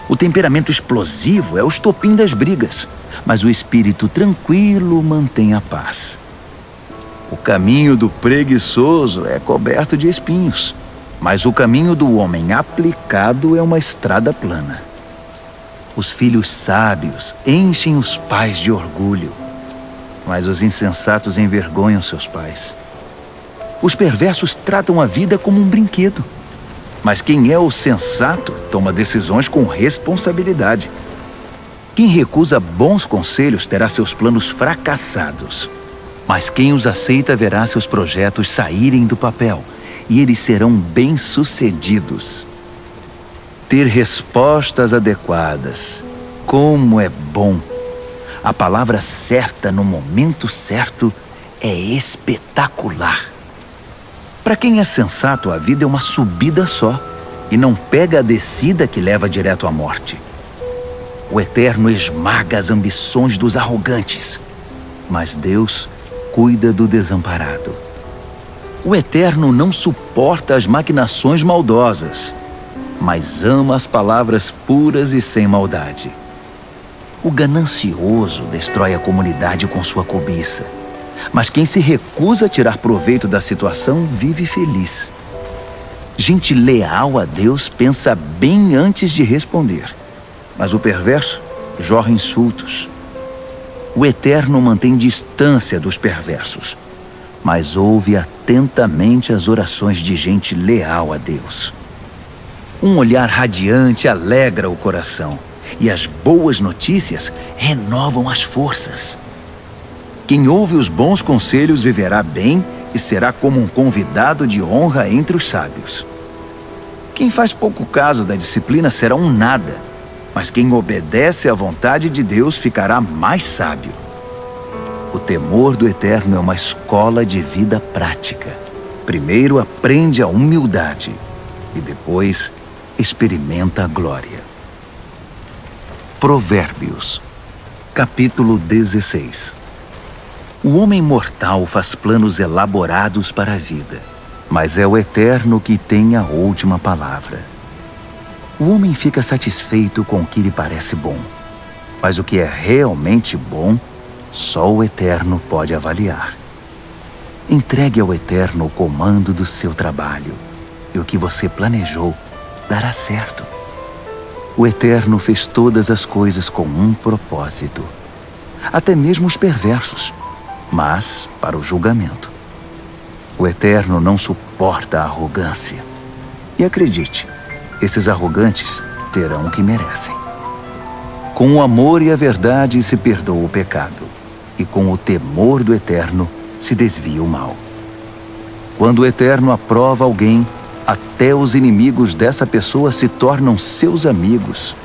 O temperamento explosivo é o estopim das brigas, mas o espírito tranquilo mantém a paz. O caminho do preguiçoso é coberto de espinhos, mas o caminho do homem aplicado é uma estrada plana. Os filhos sábios enchem os pais de orgulho, mas os insensatos envergonham seus pais. Os perversos tratam a vida como um brinquedo, mas quem é o sensato toma decisões com responsabilidade. Quem recusa bons conselhos terá seus planos fracassados, mas quem os aceita verá seus projetos saírem do papel e eles serão bem-sucedidos. Ter respostas adequadas, como é bom! A palavra certa no momento certo é espetacular. Para quem é sensato, a vida é uma subida só e não pega a descida que leva direto à morte. O Eterno esmaga as ambições dos arrogantes, mas Deus cuida do desamparado. O Eterno não suporta as maquinações maldosas, mas ama as palavras puras e sem maldade. O ganancioso destrói a comunidade com sua cobiça, mas quem se recusa a tirar proveito da situação vive feliz. Gente leal a Deus pensa bem antes de responder, mas o perverso jorra insultos. O Eterno mantém distância dos perversos, mas ouve atentamente as orações de gente leal a Deus. Um olhar radiante alegra o coração, e as boas notícias renovam as forças. Quem ouve os bons conselhos viverá bem e será como um convidado de honra entre os sábios. Quem faz pouco caso da disciplina será um nada, mas quem obedece à vontade de Deus ficará mais sábio. O temor do Eterno é uma escola de vida prática. Primeiro aprende a humildade e depois experimenta a glória. Provérbios, capítulo 16. O homem mortal faz planos elaborados para a vida, mas é o Eterno que tem a última palavra. O homem fica satisfeito com o que lhe parece bom, mas o que é realmente bom, só o Eterno pode avaliar. Entregue ao Eterno o comando do seu trabalho, e o que você planejou dará certo. O Eterno fez todas as coisas com um propósito, até mesmo os perversos, mas para o julgamento. O Eterno não suporta a arrogância. E acredite, esses arrogantes terão o que merecem. Com o amor e a verdade se perdoa o pecado, e com o temor do Eterno se desvia o mal. Quando o Eterno aprova alguém, até os inimigos dessa pessoa se tornam seus amigos.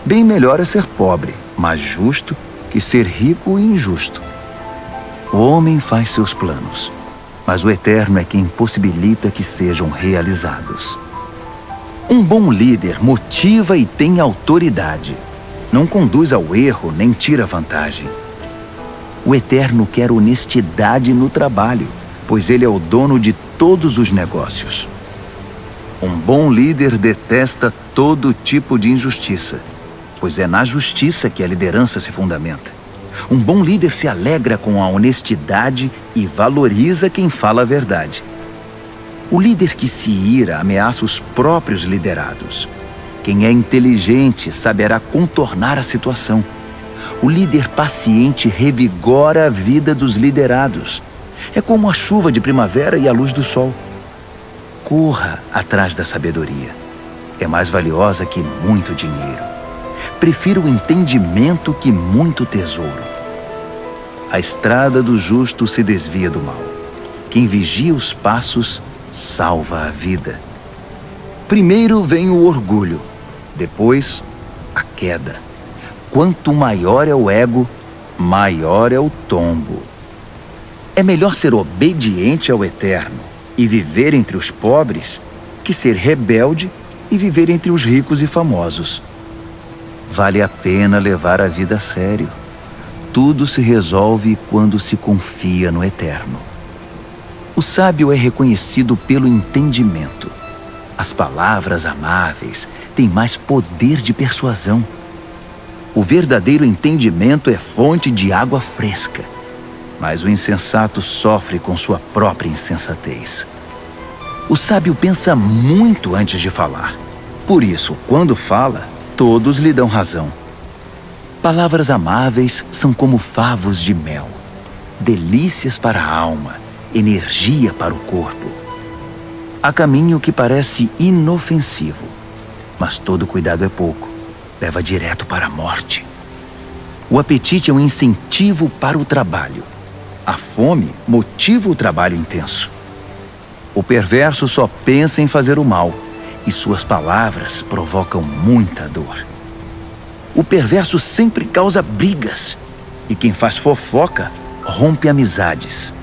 Bem melhor é ser pobre, mas justo, que ser rico e injusto. O homem faz seus planos, mas o Eterno é quem possibilita que sejam realizados. Um bom líder motiva e tem autoridade. Não conduz ao erro nem tira vantagem. O Eterno quer honestidade no trabalho, pois Ele é o dono de todos os negócios. Um bom líder detesta todo tipo de injustiça, pois é na justiça que a liderança se fundamenta. Um bom líder se alegra com a honestidade e valoriza quem fala a verdade. O líder que se ira ameaça os próprios liderados. Quem é inteligente saberá contornar a situação. O líder paciente revigora a vida dos liderados. É como a chuva de primavera e a luz do sol. Corra atrás da sabedoria. É mais valiosa que muito dinheiro. Prefiro o entendimento que muito tesouro. A estrada do justo se desvia do mal. Quem vigia os passos salva a vida. Primeiro vem o orgulho, depois a queda. Quanto maior é o ego, maior é o tombo. É melhor ser obediente ao Eterno e viver entre os pobres que ser rebelde e viver entre os ricos e famosos. Vale a pena levar a vida a sério. Tudo se resolve quando se confia no Eterno. O sábio é reconhecido pelo entendimento. As palavras amáveis têm mais poder de persuasão. O verdadeiro entendimento é fonte de água fresca. mas o insensato sofre com sua própria insensatez. O sábio pensa muito antes de falar. Por isso, quando fala, todos lhe dão razão. Palavras amáveis são como favos de mel, delícias para a alma, energia para o corpo. Há caminho que parece inofensivo, mas todo cuidado é pouco, leva direto para a morte. O apetite é um incentivo para o trabalho. A fome motiva o trabalho intenso. O perverso só pensa em fazer o mal, e suas palavras provocam muita dor. O perverso sempre causa brigas, e quem faz fofoca rompe amizades.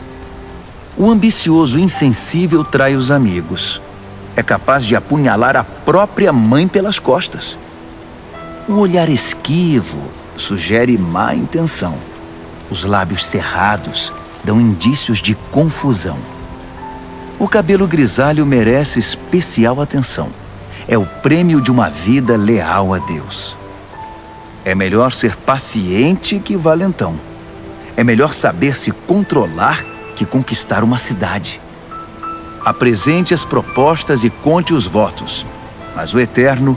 O ambicioso insensível trai os amigos. É capaz de apunhalar a própria mãe pelas costas. O olhar esquivo sugere má intenção. Os lábios cerrados dão indícios de confusão. O cabelo grisalho merece especial atenção. É o prêmio de uma vida leal a Deus. É melhor ser paciente que valentão. É melhor saber se controlar que conquistar uma cidade. Apresente as propostas e conte os votos, mas o Eterno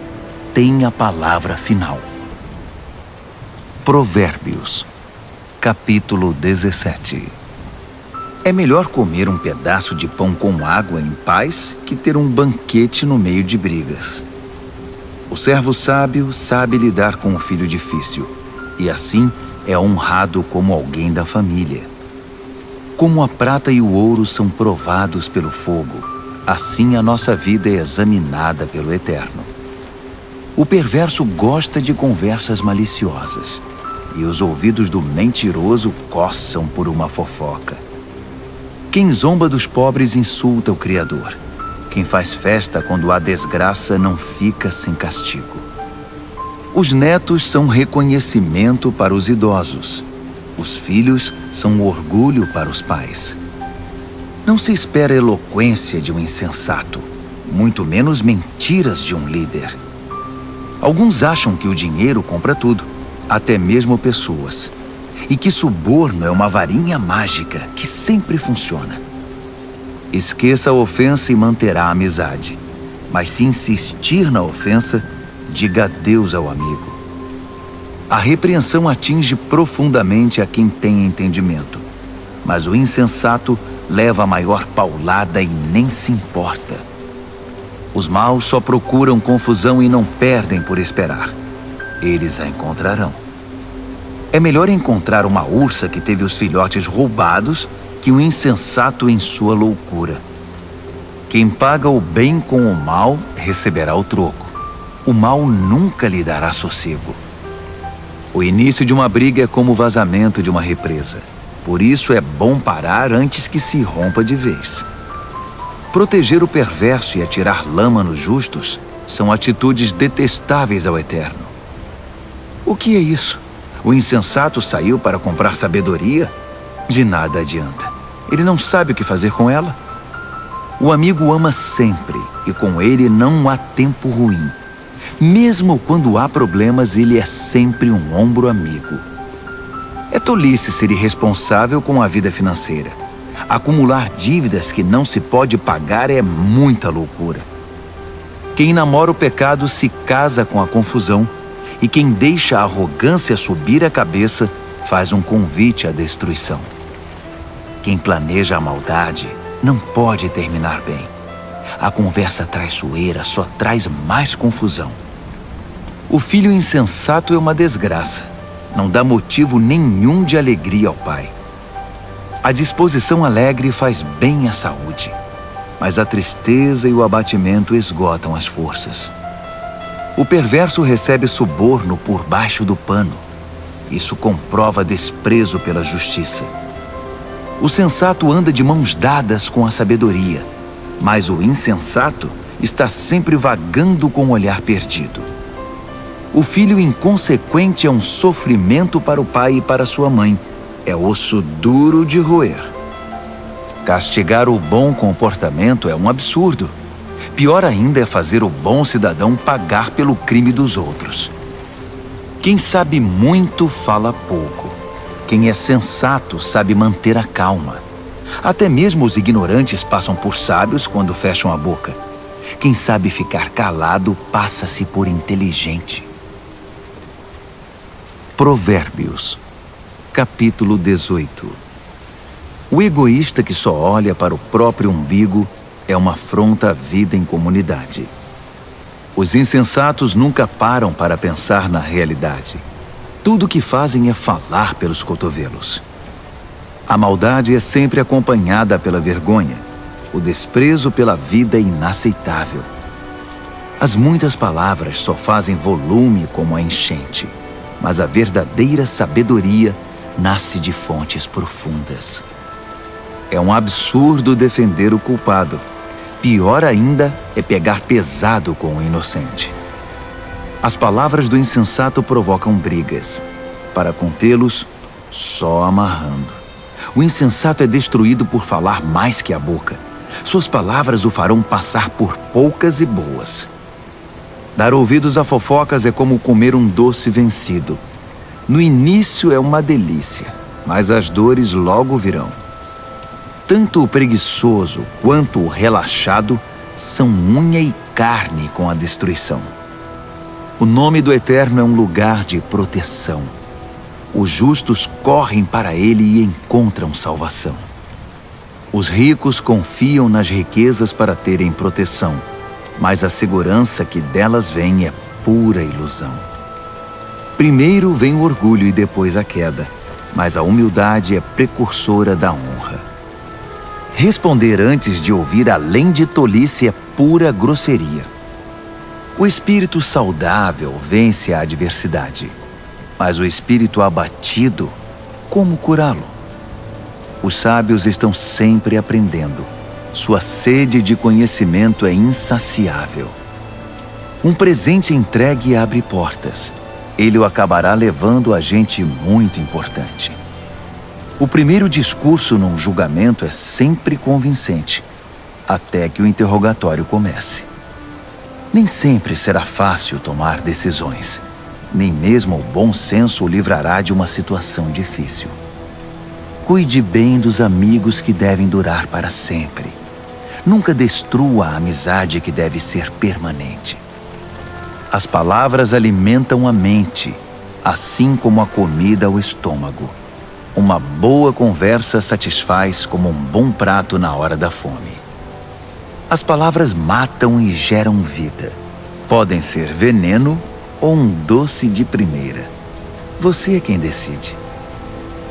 tem a palavra final. Provérbios, capítulo 17. É melhor comer um pedaço de pão com água em paz que ter um banquete no meio de brigas. O servo sábio sabe lidar com o filho difícil, e assim é honrado como alguém da família. Como a prata e o ouro são provados pelo fogo, assim a nossa vida é examinada pelo Eterno. O perverso gosta de conversas maliciosas, e os ouvidos do mentiroso coçam por uma fofoca. Quem zomba dos pobres insulta o Criador. Quem faz festa quando há desgraça não fica sem castigo. Os netos são reconhecimento para os idosos. Os filhos são orgulho para os pais. Não se espera eloquência de um insensato, muito menos mentiras de um líder. Alguns acham que o dinheiro compra tudo, até mesmo pessoas, e que suborno é uma varinha mágica que sempre funciona. Esqueça a ofensa e manterá a amizade, mas se insistir na ofensa, diga adeus ao amigo. A repreensão atinge profundamente a quem tem entendimento, mas o insensato leva a maior paulada e nem se importa. Os maus só procuram confusão e não perdem por esperar. Eles a encontrarão. É melhor encontrar uma ursa que teve os filhotes roubados que um insensato em sua loucura. Quem paga o bem com o mal receberá o troco. O mal nunca lhe dará sossego. O início de uma briga é como o vazamento de uma represa. Por isso é bom parar antes que se rompa de vez. Proteger o perverso e atirar lama nos justos são atitudes detestáveis ao Eterno. O que é isso? O insensato saiu para comprar sabedoria? De nada adianta. Ele não sabe o que fazer com ela. O amigo ama sempre, e com ele não há tempo ruim. Mesmo quando há problemas, ele é sempre um ombro amigo. É tolice ser irresponsável com a vida financeira. Acumular dívidas que não se pode pagar é muita loucura. Quem namora o pecado se casa com a confusão, e quem deixa a arrogância subir a cabeça faz um convite à destruição. Quem planeja a maldade não pode terminar bem. A conversa traiçoeira só traz mais confusão. O filho insensato é uma desgraça. Não dá motivo nenhum de alegria ao pai. A disposição alegre faz bem à saúde, mas a tristeza e o abatimento esgotam as forças. O perverso recebe suborno por baixo do pano. Isso comprova desprezo pela justiça. O sensato anda de mãos dadas com a sabedoria, mas o insensato está sempre vagando com o olhar perdido. O filho inconsequente é um sofrimento para o pai e para sua mãe. É osso duro de roer. Castigar o bom comportamento é um absurdo. Pior ainda é fazer o bom cidadão pagar pelo crime dos outros. Quem sabe muito fala pouco. Quem é sensato sabe manter a calma. Até mesmo os ignorantes passam por sábios quando fecham a boca. Quem sabe ficar calado passa-se por inteligente. Provérbios, capítulo 18. O egoísta que só olha para o próprio umbigo é uma afronta à vida em comunidade. Os insensatos nunca param para pensar na realidade. Tudo o que fazem é falar pelos cotovelos. A maldade é sempre acompanhada pela vergonha. O desprezo pela vida é inaceitável. As muitas palavras só fazem volume como a enchente, mas a verdadeira sabedoria nasce de fontes profundas. É um absurdo defender o culpado. Pior ainda é pegar pesado com o inocente. As palavras do insensato provocam brigas. Para contê-los, só amarrando. O insensato é destruído por falar mais que a boca. Suas palavras o farão passar por poucas e boas. Dar ouvidos a fofocas é como comer um doce vencido. No início é uma delícia, mas as dores logo virão. Tanto o preguiçoso quanto o relaxado são unha e carne com a destruição. O nome do Eterno é um lugar de proteção. Os justos correm para ele e encontram salvação. Os ricos confiam nas riquezas para terem proteção, mas a segurança que delas vem é pura ilusão. Primeiro vem o orgulho e depois a queda, mas a humildade é precursora da honra. Responder antes de ouvir, além de tolice, é pura grosseria. O espírito saudável vence a adversidade, mas o espírito abatido, como curá-lo? Os sábios estão sempre aprendendo. Sua sede de conhecimento é insaciável. Um presente entregue abre portas. Ele o acabará levando a gente muito importante. O primeiro discurso num julgamento é sempre convincente, até que o interrogatório comece. Nem sempre será fácil tomar decisões. Nem mesmo o bom senso o livrará de uma situação difícil. Cuide bem dos amigos que devem durar para sempre. Nunca destrua a amizade que deve ser permanente. As palavras alimentam a mente, assim como a comida o estômago. Uma boa conversa satisfaz como um bom prato na hora da fome. As palavras matam e geram vida. Podem ser veneno ou um doce de primeira. Você é quem decide.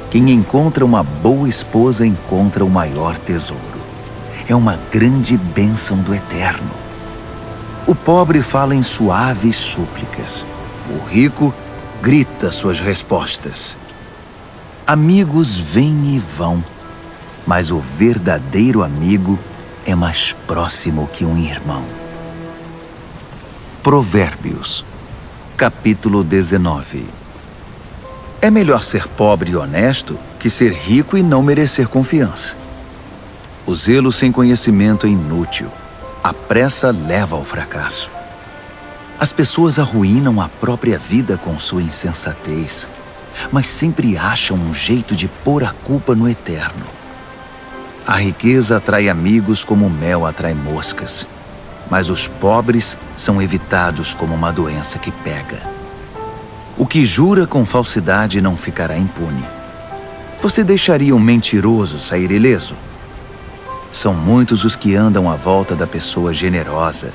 Quem encontra uma boa esposa encontra o maior tesouro. É uma grande bênção do Eterno. O pobre fala em suaves súplicas. O rico grita suas respostas. Amigos vêm e vão, mas o verdadeiro amigo é mais próximo que um irmão. Provérbios, capítulo 19. É melhor ser pobre e honesto que ser rico e não merecer confiança. O zelo sem conhecimento é inútil. A pressa leva ao fracasso. As pessoas arruinam a própria vida com sua insensatez, mas sempre acham um jeito de pôr a culpa no Eterno. A riqueza atrai amigos como o mel atrai moscas, mas os pobres são evitados como uma doença que pega. O que jura com falsidade não ficará impune. Você deixaria um mentiroso sair ileso? São muitos os que andam à volta da pessoa generosa.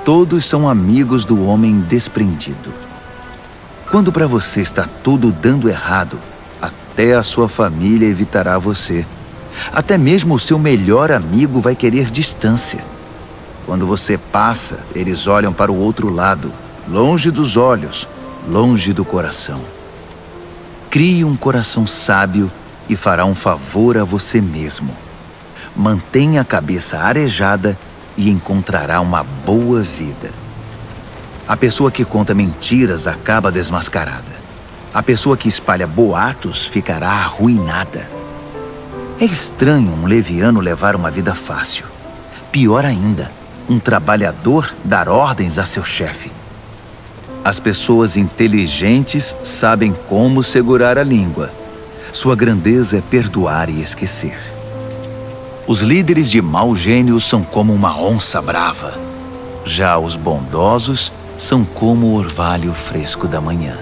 Todos são amigos do homem desprendido. Quando para você está tudo dando errado, até a sua família evitará você. Até mesmo o seu melhor amigo vai querer distância. Quando você passa, eles olham para o outro lado, longe dos olhos, longe do coração. Crie um coração sábio e fará um favor a você mesmo. Mantenha a cabeça arejada e encontrará uma boa vida. A pessoa que conta mentiras acaba desmascarada. A pessoa que espalha boatos ficará arruinada. É estranho um leviano levar uma vida fácil. Pior ainda, um trabalhador dar ordens a seu chefe. As pessoas inteligentes sabem como segurar a língua. Sua grandeza é perdoar e esquecer. Os líderes de mau gênio são como uma onça brava. Já os bondosos são como o orvalho fresco da manhã.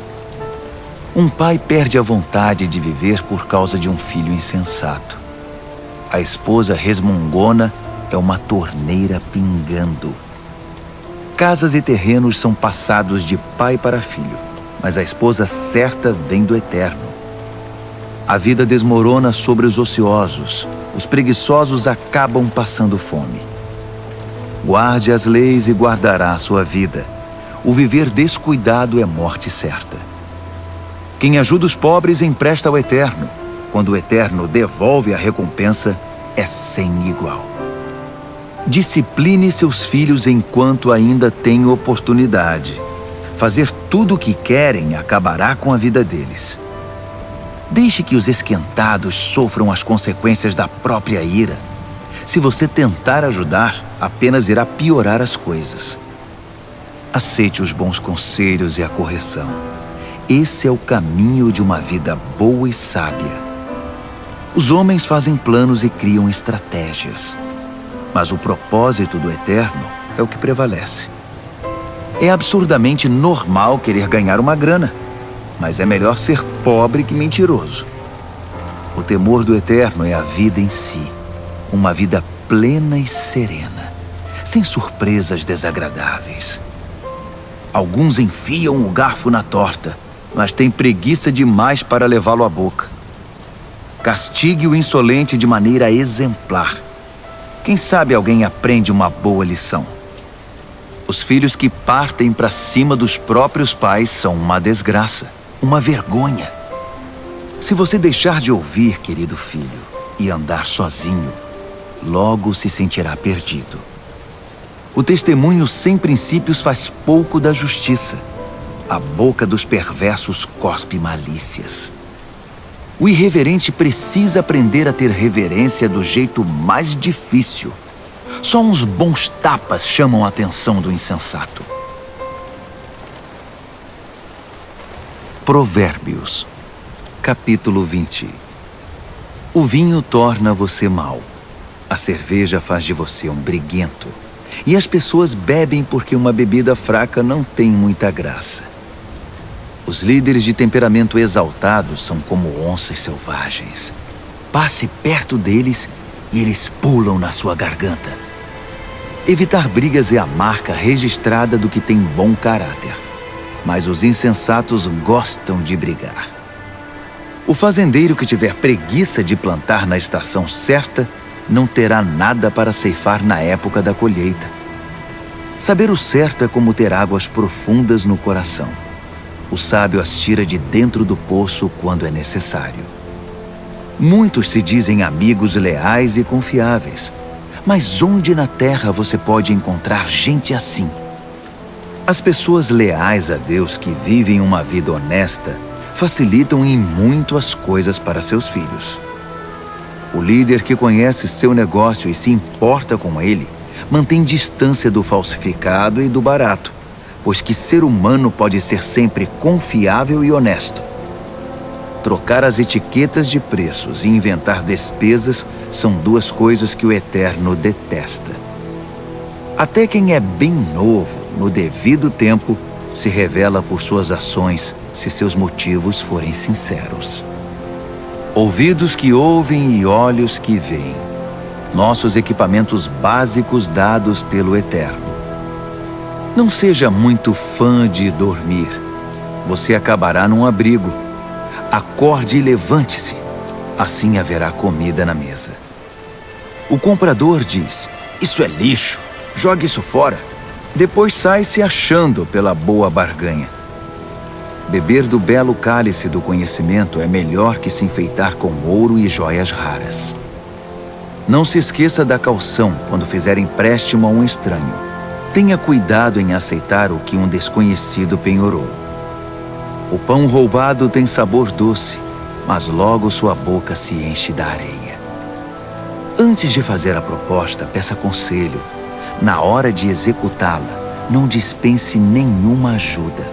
Um pai perde a vontade de viver por causa de um filho insensato. A esposa resmungona é uma torneira pingando. Casas e terrenos são passados de pai para filho, mas a esposa certa vem do Eterno. A vida desmorona sobre os ociosos, os preguiçosos acabam passando fome. Guarde as leis e guardará a sua vida. O viver descuidado é morte certa. Quem ajuda os pobres empresta ao Eterno. Quando o Eterno devolve a recompensa, é sem igual. Discipline seus filhos enquanto ainda tem oportunidade. Fazer tudo o que querem acabará com a vida deles. Deixe que os esquentados sofram as consequências da própria ira. Se você tentar ajudar, apenas irá piorar as coisas. Aceite os bons conselhos e a correção. Esse é o caminho de uma vida boa e sábia. Os homens fazem planos e criam estratégias, mas o propósito do Eterno é o que prevalece. É absurdamente normal querer ganhar uma grana, mas é melhor ser pobre que mentiroso. O temor do Eterno é a vida em si, uma vida plena e serena, sem surpresas desagradáveis. Alguns enfiam o garfo na torta, mas têm preguiça demais para levá-lo à boca. Castigue o insolente de maneira exemplar. Quem sabe alguém aprende uma boa lição. Os filhos que partem para cima dos próprios pais são uma desgraça, uma vergonha. Se você deixar de ouvir, querido filho, e andar sozinho, logo se sentirá perdido. O testemunho sem princípios faz pouco da justiça. A boca dos perversos cospe malícias. O irreverente precisa aprender a ter reverência do jeito mais difícil. Só uns bons tapas chamam a atenção do insensato. Provérbios, capítulo 20. O vinho torna você mau. A cerveja faz de você um briguento. E as pessoas bebem porque uma bebida fraca não tem muita graça. Os líderes de temperamento exaltado são como onças selvagens. Passe perto deles e eles pulam na sua garganta. Evitar brigas é a marca registrada do que tem bom caráter. Mas os insensatos gostam de brigar. O fazendeiro que tiver preguiça de plantar na estação certa não terá nada para ceifar na época da colheita. Saber o certo é como ter águas profundas no coração. O sábio as tira de dentro do poço quando é necessário. Muitos se dizem amigos leais e confiáveis, mas onde na terra você pode encontrar gente assim? As pessoas leais a Deus que vivem uma vida honesta facilitam em muito as coisas para seus filhos. O líder que conhece seu negócio e se importa com ele mantém distância do falsificado e do barato, pois que ser humano pode ser sempre confiável e honesto. Trocar as etiquetas de preços e inventar despesas são duas coisas que o Eterno detesta. Até quem é bem novo, no devido tempo, se revela por suas ações se seus motivos forem sinceros. Ouvidos que ouvem e olhos que veem. Nossos equipamentos básicos dados pelo Eterno. Não seja muito fã de dormir. Você acabará num abrigo. Acorde e levante-se. Assim haverá comida na mesa. O comprador diz: "Isso é lixo. Jogue isso fora." Depois sai se achando pela boa barganha. Beber do belo cálice do conhecimento é melhor que se enfeitar com ouro e joias raras. Não se esqueça da caução quando fizer empréstimo a um estranho. Tenha cuidado em aceitar o que um desconhecido penhorou. O pão roubado tem sabor doce, mas logo sua boca se enche da areia. Antes de fazer a proposta, peça conselho. Na hora de executá-la, não dispense nenhuma ajuda.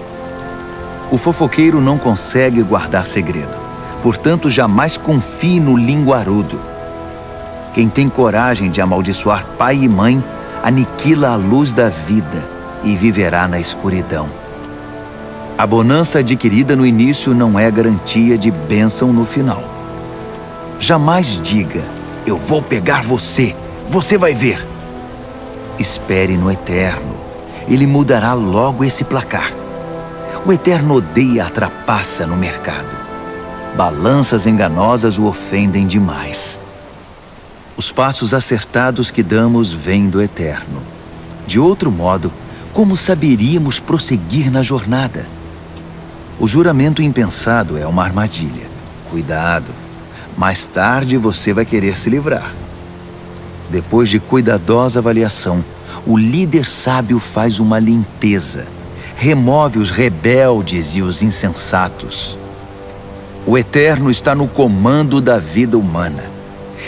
O fofoqueiro não consegue guardar segredo, Portanto, jamais confie no linguarudo. Quem tem coragem de amaldiçoar pai e mãe, aniquila a luz da vida e viverá na escuridão. A bonança adquirida no início não é garantia de bênção no final. Jamais diga, eu vou pegar você, você vai ver. Espere no Eterno, Ele mudará logo esse placar. O Eterno odeia a trapaça no mercado. Balanças enganosas o ofendem demais. Os passos acertados que damos vêm do Eterno. De outro modo, como saberíamos prosseguir na jornada? O juramento impensado é uma armadilha. Cuidado, mais tarde você vai querer se livrar. Depois de cuidadosa avaliação, o líder sábio faz uma limpeza. Remove os rebeldes e os insensatos. O Eterno está no comando da vida humana.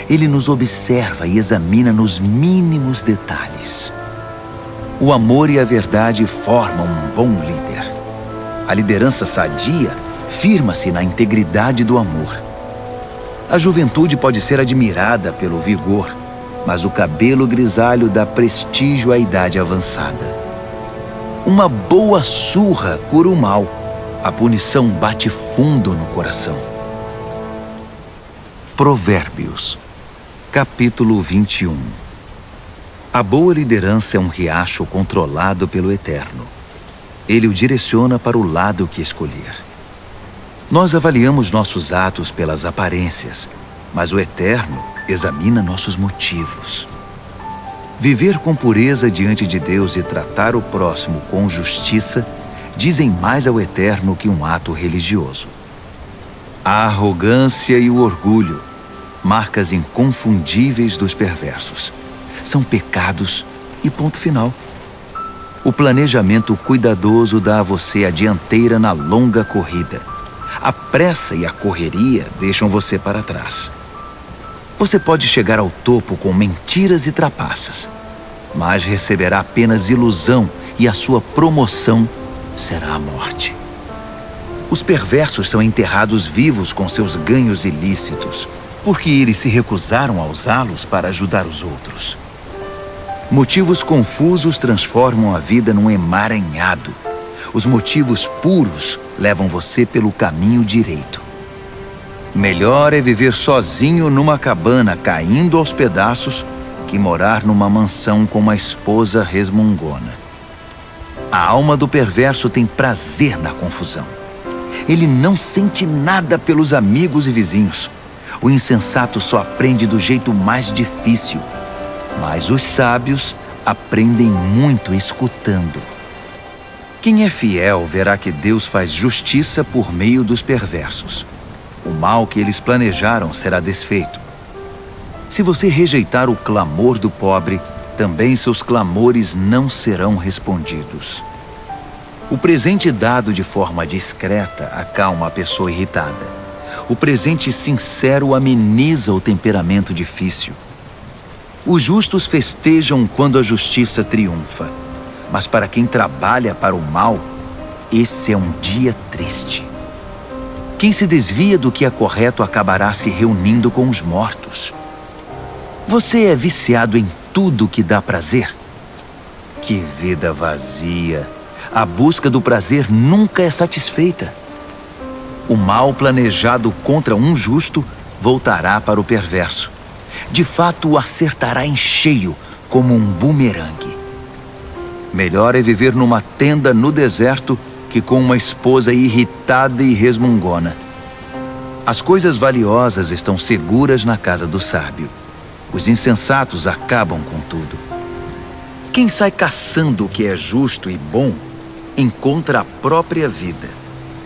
Ele nos observa e examina nos mínimos detalhes. O amor e a verdade formam um bom líder. A liderança sadia firma-se na integridade do amor. A juventude pode ser admirada pelo vigor, mas o cabelo grisalho dá prestígio à idade avançada. Uma boa surra cura o mal. A punição bate fundo no coração. Provérbios, capítulo 21. A boa liderança é um riacho controlado pelo Eterno. Ele o direciona para o lado que escolher. Nós avaliamos nossos atos pelas aparências, mas o Eterno examina nossos motivos. Viver com pureza diante de Deus e tratar o próximo com justiça dizem mais ao Eterno que um ato religioso. A arrogância e o orgulho, marcas inconfundíveis dos perversos, são pecados e ponto final. O planejamento cuidadoso dá a você a dianteira na longa corrida. A pressa e a correria deixam você para trás. Você pode chegar ao topo com mentiras e trapaças, mas receberá apenas ilusão e a sua promoção será a morte. Os perversos são enterrados vivos com seus ganhos ilícitos, porque eles se recusaram a usá-los para ajudar os outros. Motivos confusos transformam a vida num emaranhado. Os motivos puros levam você pelo caminho direito. Melhor é viver sozinho numa cabana caindo aos pedaços que morar numa mansão com uma esposa resmungona. A alma do perverso tem prazer na confusão. Ele não sente nada pelos amigos e vizinhos. O insensato só aprende do jeito mais difícil, mas os sábios aprendem muito escutando. Quem é fiel verá que Deus faz justiça por meio dos perversos. O mal que eles planejaram será desfeito. Se você rejeitar o clamor do pobre, também seus clamores não serão respondidos. O presente dado de forma discreta acalma a pessoa irritada. O presente sincero ameniza o temperamento difícil. Os justos festejam quando a justiça triunfa, mas para quem trabalha para o mal, esse é um dia triste. Quem se desvia do que é correto acabará se reunindo com os mortos. Você é viciado em tudo que dá prazer? Que vida vazia! A busca do prazer nunca é satisfeita. O mal planejado contra um justo voltará para o perverso. De fato, o acertará em cheio, como um bumerangue. Melhor é viver numa tenda no deserto que com uma esposa irritada e resmungona. As coisas valiosas estão seguras na casa do sábio. Os insensatos acabam com tudo. Quem sai caçando o que é justo e bom, encontra a própria vida.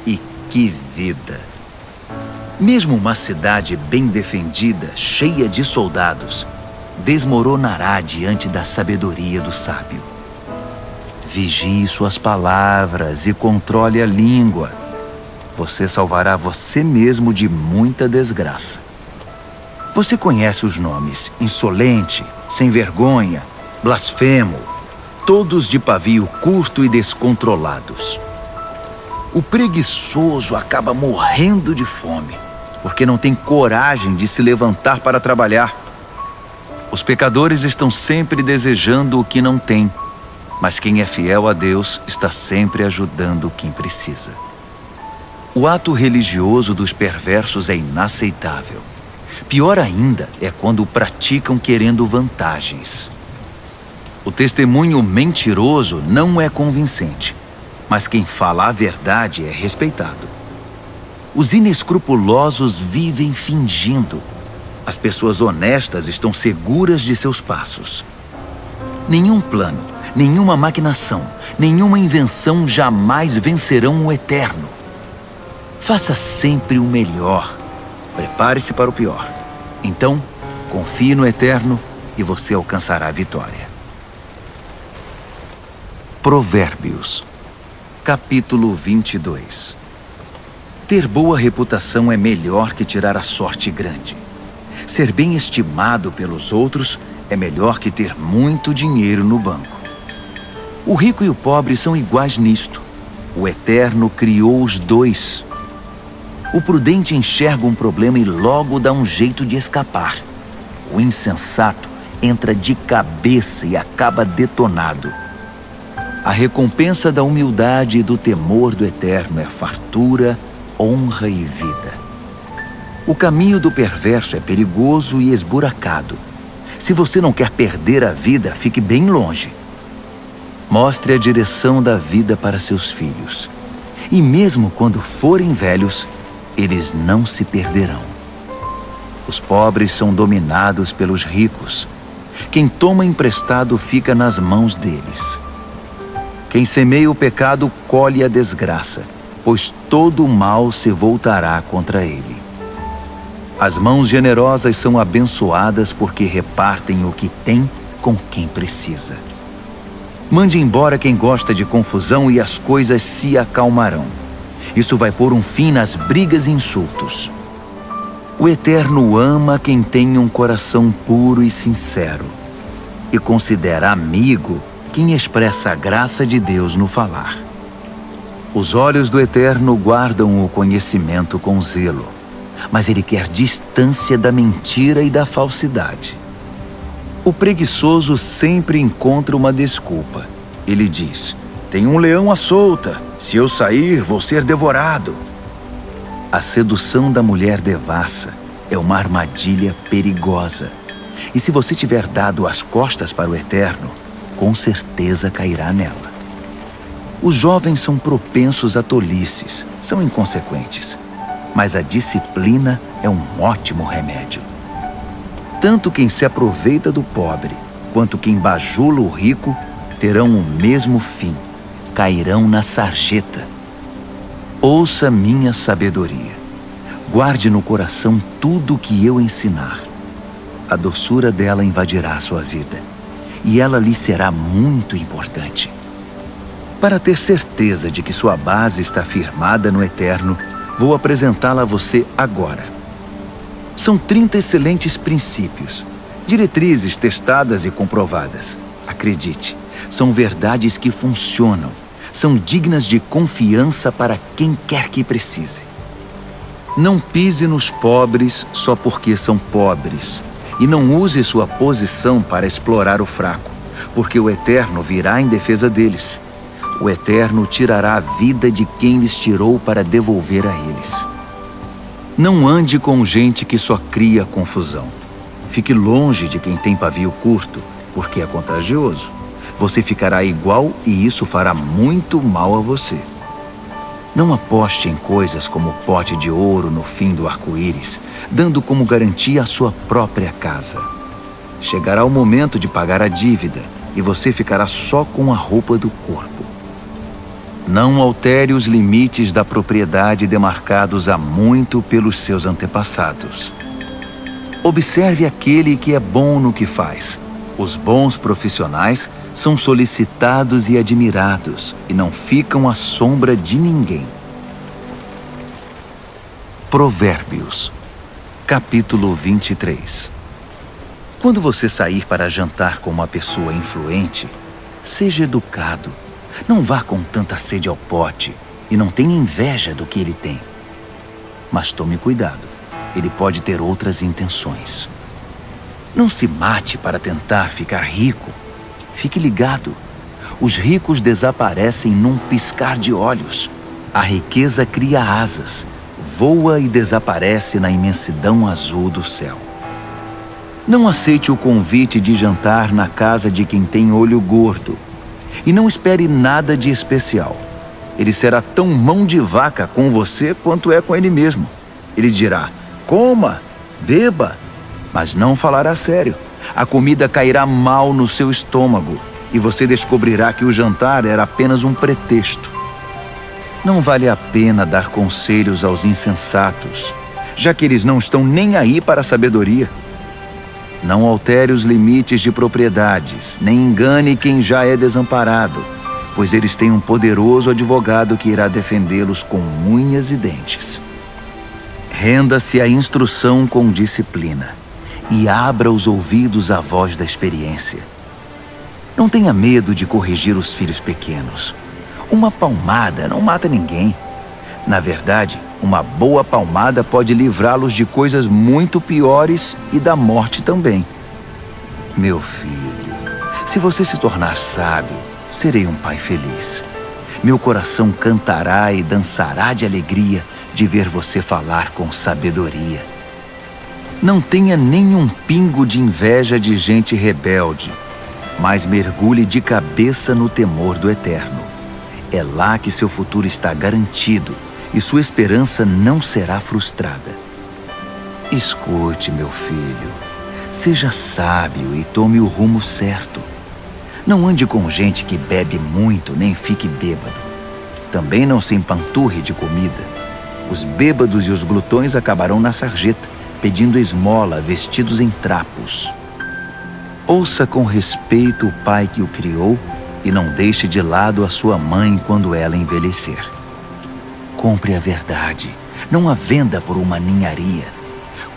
E que vida! Mesmo uma cidade bem defendida, cheia de soldados, desmoronará diante da sabedoria do sábio. Vigie suas palavras e controle a língua. Você salvará você mesmo de muita desgraça. Você conhece os nomes insolente, sem vergonha, blasfemo, todos de pavio curto e descontrolados. O preguiçoso acaba morrendo de fome. porque não tem coragem de se levantar para trabalhar. Os pecadores estão sempre desejando o que não têm, mas quem é fiel a Deus está sempre ajudando quem precisa. O ato religioso dos perversos é inaceitável. Pior ainda é quando o praticam querendo vantagens. O testemunho mentiroso não é convincente, mas quem fala a verdade é respeitado. Os inescrupulosos vivem fingindo. As pessoas honestas estão seguras de seus passos. Nenhum plano, nenhuma maquinação, nenhuma invenção jamais vencerão o eterno. Faça sempre o melhor. Prepare-se para o pior. Então, confie no eterno e você alcançará a vitória. Provérbios, capítulo 22. Ter boa reputação é melhor que tirar a sorte grande. Ser bem estimado pelos outros é melhor que ter muito dinheiro no banco. O rico e o pobre são iguais nisto. O Eterno criou os dois. O prudente enxerga um problema e logo dá um jeito de escapar. O insensato entra de cabeça e acaba detonado. A recompensa da humildade e do temor do Eterno é fartura, honra e vida. O caminho do perverso é perigoso e esburacado. Se você não quer perder a vida, fique bem longe. Mostre a direção da vida para seus filhos. E mesmo quando forem velhos, eles não se perderão. Os pobres são dominados pelos ricos. Quem toma emprestado fica nas mãos deles. Quem semeia o pecado colhe a desgraça, pois todo o mal se voltará contra ele. As mãos generosas são abençoadas porque repartem o que tem com quem precisa. Mande embora quem gosta de confusão e as coisas se acalmarão. Isso vai pôr um fim nas brigas e insultos. O Eterno ama quem tem um coração puro e sincero e considera amigo quem expressa a graça de Deus no falar. Os olhos do Eterno guardam o conhecimento com zelo, mas ele quer distância da mentira e da falsidade. O preguiçoso sempre encontra uma desculpa. Ele diz: tem um leão à solta. Se eu sair, vou ser devorado. A sedução da mulher devassa é uma armadilha perigosa. E se você tiver dado as costas para o Eterno, com certeza cairá nela. Os jovens são propensos a tolices, são inconsequentes. Mas a disciplina é um ótimo remédio. Tanto quem se aproveita do pobre, quanto quem bajula o rico, terão o mesmo fim. Cairão na sarjeta. Ouça minha sabedoria. Guarde no coração tudo o que eu ensinar. A doçura dela invadirá a sua vida, e ela lhe será muito importante. Para ter certeza de que sua base está firmada no Eterno, vou apresentá-la a você agora. São 30 excelentes princípios, diretrizes testadas e comprovadas. Acredite, são verdades que funcionam. São dignas de confiança para quem quer que precise. Não pise nos pobres só porque são pobres. E não use sua posição para explorar o fraco, porque o Eterno virá em defesa deles. O Eterno tirará a vida de quem lhes tirou para devolver a eles. Não ande com gente que só cria confusão. Fique longe de quem tem pavio curto, porque é contagioso. Você ficará igual e isso fará muito mal a você. Não aposte em coisas como o pote de ouro no fim do arco-íris, dando como garantia a sua própria casa. Chegará o momento de pagar a dívida e você ficará só com a roupa do corpo. Não altere os limites da propriedade demarcados há muito pelos seus antepassados. Observe aquele que é bom no que faz. Os bons profissionais são solicitados e admirados e não ficam à sombra de ninguém. Provérbios, capítulo 23. Quando você sair para jantar com uma pessoa influente, seja educado. Não vá com tanta sede ao pote e não tenha inveja do que ele tem. Mas tome cuidado. ele pode ter outras intenções. Não se mate para tentar ficar rico. Fique ligado. Os ricos desaparecem num piscar de olhos. A riqueza cria asas, voa e desaparece na imensidão azul do céu. Não aceite o convite de jantar na casa de quem tem olho gordo. E não espere nada de especial. Ele será tão mão de vaca com você quanto é com ele mesmo. Ele dirá, coma, beba, mas não falará sério. A comida cairá mal no seu estômago e você descobrirá que o jantar era apenas um pretexto. Não vale a pena dar conselhos aos insensatos, já que eles não estão nem aí para a sabedoria. Não altere os limites de propriedades, nem engane quem já é desamparado, pois eles têm um poderoso advogado que irá defendê-los com unhas e dentes. Renda-se à instrução com disciplina e abra os ouvidos à voz da experiência. Não tenha medo de corrigir os filhos pequenos. Uma palmada não mata ninguém. Na verdade, uma boa palmada pode livrá-los de coisas muito piores e da morte também. Meu filho, se você se tornar sábio, serei um pai feliz. Meu coração cantará e dançará de alegria de ver você falar com sabedoria. Não tenha nenhum pingo de inveja de gente rebelde, mas mergulhe de cabeça no temor do Eterno. É lá que seu futuro está garantido e sua esperança não será frustrada. Escute, meu filho. Seja sábio e tome o rumo certo. Não ande com gente que bebe muito nem fique bêbado. Também não se empanturre de comida. Os bêbados e os glutões acabarão na sarjeta, pedindo esmola vestidos em trapos. Ouça com respeito o pai que o criou e não deixe de lado a sua mãe quando ela envelhecer. Compre a verdade, não a venda por uma ninharia.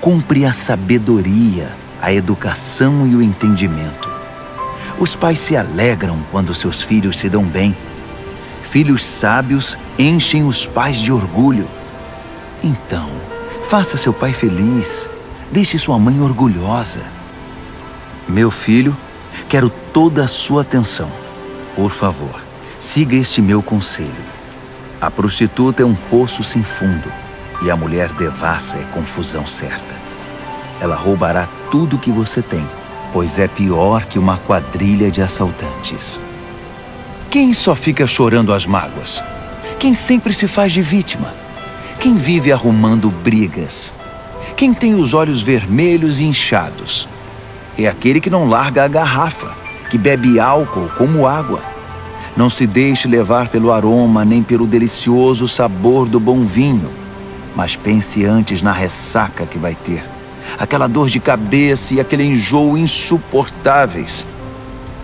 Compre a sabedoria, a educação e o entendimento. Os pais se alegram quando seus filhos se dão bem. Filhos sábios enchem os pais de orgulho. Então, faça seu pai feliz. Deixe sua mãe orgulhosa. Meu filho, quero toda a sua atenção. Por favor, siga este meu conselho. A prostituta é um poço sem fundo e a mulher devassa é confusão certa. Ela roubará tudo que você tem, pois é pior que uma quadrilha de assaltantes. Quem só fica chorando as mágoas? Quem sempre se faz de vítima? Quem vive arrumando brigas? Quem tem os olhos vermelhos e inchados? É aquele que não larga a garrafa, que bebe álcool como água. Não se deixe levar pelo aroma nem pelo delicioso sabor do bom vinho, mas pense antes na ressaca que vai ter. Aquela dor de cabeça e aquele enjoo insuportáveis.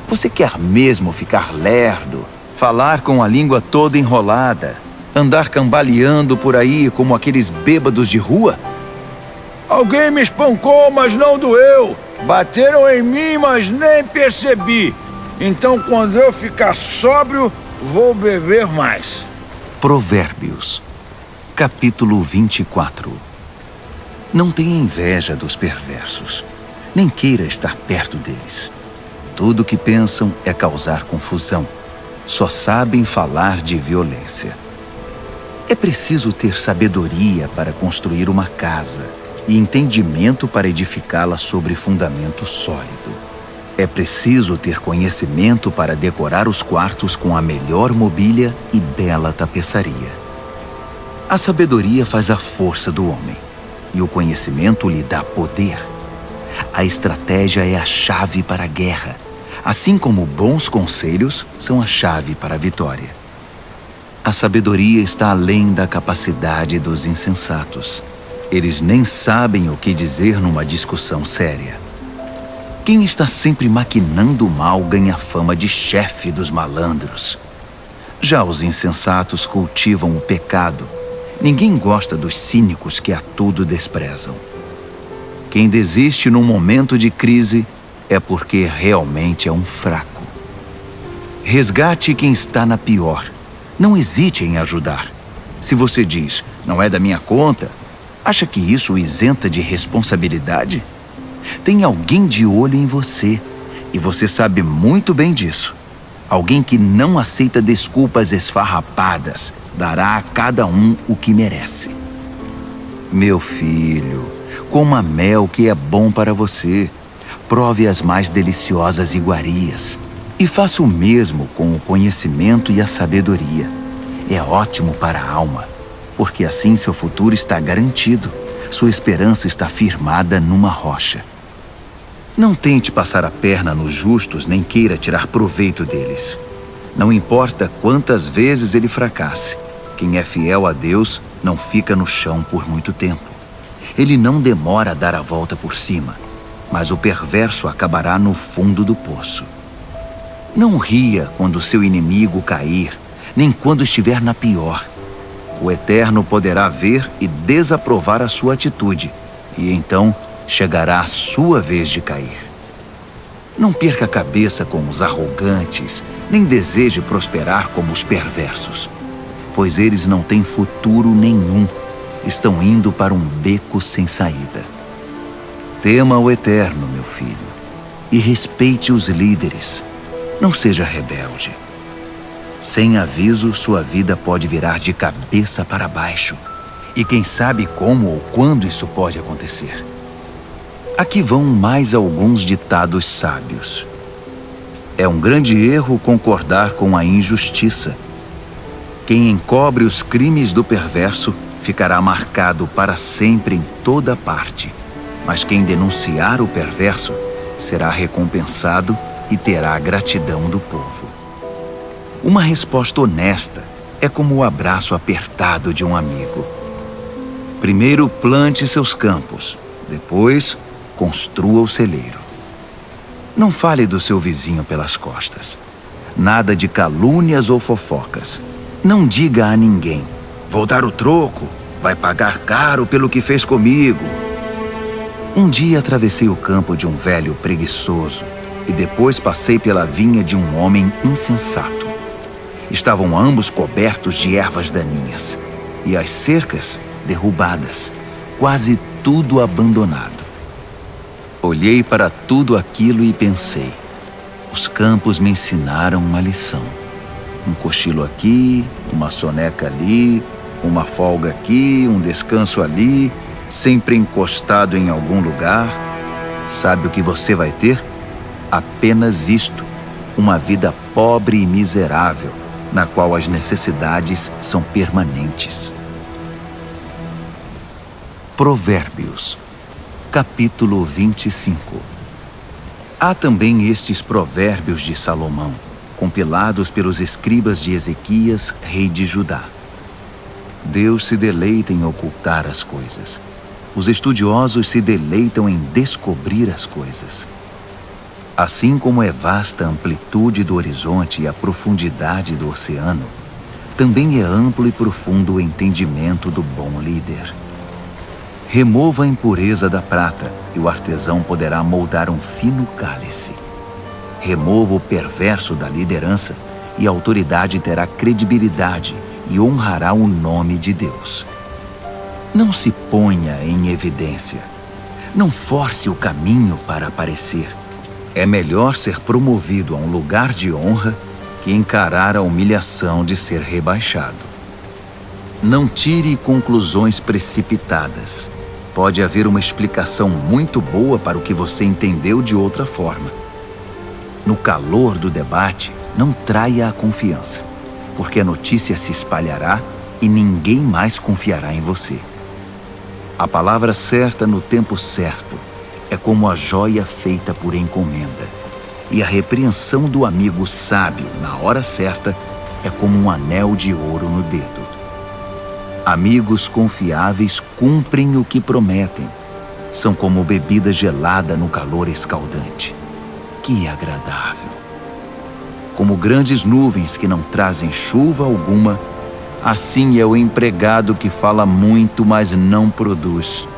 Você quer mesmo ficar lerdo, falar com a língua toda enrolada, andar cambaleando por aí como aqueles bêbados de rua? Alguém me espancou, mas não doeu. Bateram em mim, mas nem percebi. Então, quando eu ficar sóbrio, vou beber mais. Provérbios, capítulo 24. Não tenha inveja dos perversos, nem queira estar perto deles. Tudo o que pensam é causar confusão. Só sabem falar de violência. É preciso ter sabedoria para construir uma casa e entendimento para edificá-la sobre fundamento sólido. É preciso ter conhecimento para decorar os quartos com a melhor mobília e bela tapeçaria. A sabedoria faz a força do homem, e o conhecimento lhe dá poder. A estratégia é a chave para a guerra, assim como bons conselhos são a chave para a vitória. A sabedoria está além da capacidade dos insensatos. Eles nem sabem o que dizer numa discussão séria. Quem está sempre maquinando o mal ganha fama de chefe dos malandros. Já os insensatos cultivam o pecado. Ninguém gosta dos cínicos que a tudo desprezam. Quem desiste num momento de crise é porque realmente é um fraco. Resgate quem está na pior. Não hesite em ajudar. Se você diz, não é da minha conta, Acha que isso o isenta de responsabilidade? Tem alguém de olho em você, e você sabe muito bem disso. Alguém que não aceita desculpas esfarrapadas, dará a cada um o que merece. Meu filho, coma mel que é bom para você. Prove as mais deliciosas iguarias. E faça o mesmo com o conhecimento e a sabedoria. É ótimo para a alma, porque assim seu futuro está garantido. Sua esperança está firmada numa rocha. Não tente passar a perna nos justos, nem queira tirar proveito deles. Não importa quantas vezes ele fracasse, quem é fiel a Deus não fica no chão por muito tempo. Ele não demora a dar a volta por cima, mas o perverso acabará no fundo do poço. Não ria quando seu inimigo cair, nem quando estiver na pior. O Eterno poderá ver e desaprovar a sua atitude, e então chegará a sua vez de cair. Não perca a cabeça com os arrogantes, nem deseje prosperar como os perversos, pois eles não têm futuro nenhum, estão indo para um beco sem saída. Tema o Eterno, meu filho, e respeite os líderes. Não seja rebelde. Sem aviso, sua vida pode virar de cabeça para baixo. E quem sabe como ou quando isso pode acontecer. Aqui vão mais alguns ditados sábios. É um grande erro concordar com a injustiça. Quem encobre os crimes do perverso ficará marcado para sempre em toda parte. Mas quem denunciar o perverso será recompensado e terá a gratidão do povo. Uma resposta honesta é como o abraço apertado de um amigo. Primeiro plante seus campos, depois construa o celeiro. Não fale do seu vizinho pelas costas. Nada de calúnias ou fofocas. Não diga a ninguém: vou dar o troco, vai pagar caro pelo que fez comigo. Um dia atravessei o campo de um velho preguiçoso e depois passei pela vinha de um homem insensato. Estavam ambos cobertos de ervas daninhas e as cercas derrubadas, quase tudo abandonado. Olhei para tudo aquilo e pensei: os campos me ensinaram uma lição. Um cochilo aqui, uma soneca ali, uma folga aqui, um descanso ali, sempre encostado em algum lugar. Sabe o que você vai ter? Apenas isto: uma vida pobre e miserável, na qual as necessidades são permanentes. Provérbios, capítulo 25. Há também estes provérbios de Salomão, compilados pelos escribas de Ezequias, rei de Judá. Deus se deleita em ocultar as coisas. Os estudiosos se deleitam em descobrir as coisas. Assim como é vasta a amplitude do horizonte e a profundidade do oceano, também é amplo e profundo o entendimento do bom líder. Remova a impureza da prata, e o artesão poderá moldar um fino cálice. Remova o perverso da liderança, e a autoridade terá credibilidade e honrará o nome de Deus. Não se ponha em evidência. Não force o caminho para aparecer. É melhor ser promovido a um lugar de honra que encarar a humilhação de ser rebaixado. Não tire conclusões precipitadas. Pode haver uma explicação muito boa para o que você entendeu de outra forma. No calor do debate, não traia a confiança, porque a notícia se espalhará e ninguém mais confiará em você. A palavra certa no tempo certo é como a joia feita por encomenda, e a repreensão do amigo sábio na hora certa é como um anel de ouro no dedo. Amigos confiáveis cumprem o que prometem. São como bebida gelada no calor escaldante. Que agradável! Como grandes nuvens que não trazem chuva alguma, assim é o empregado que fala muito, mas não produz.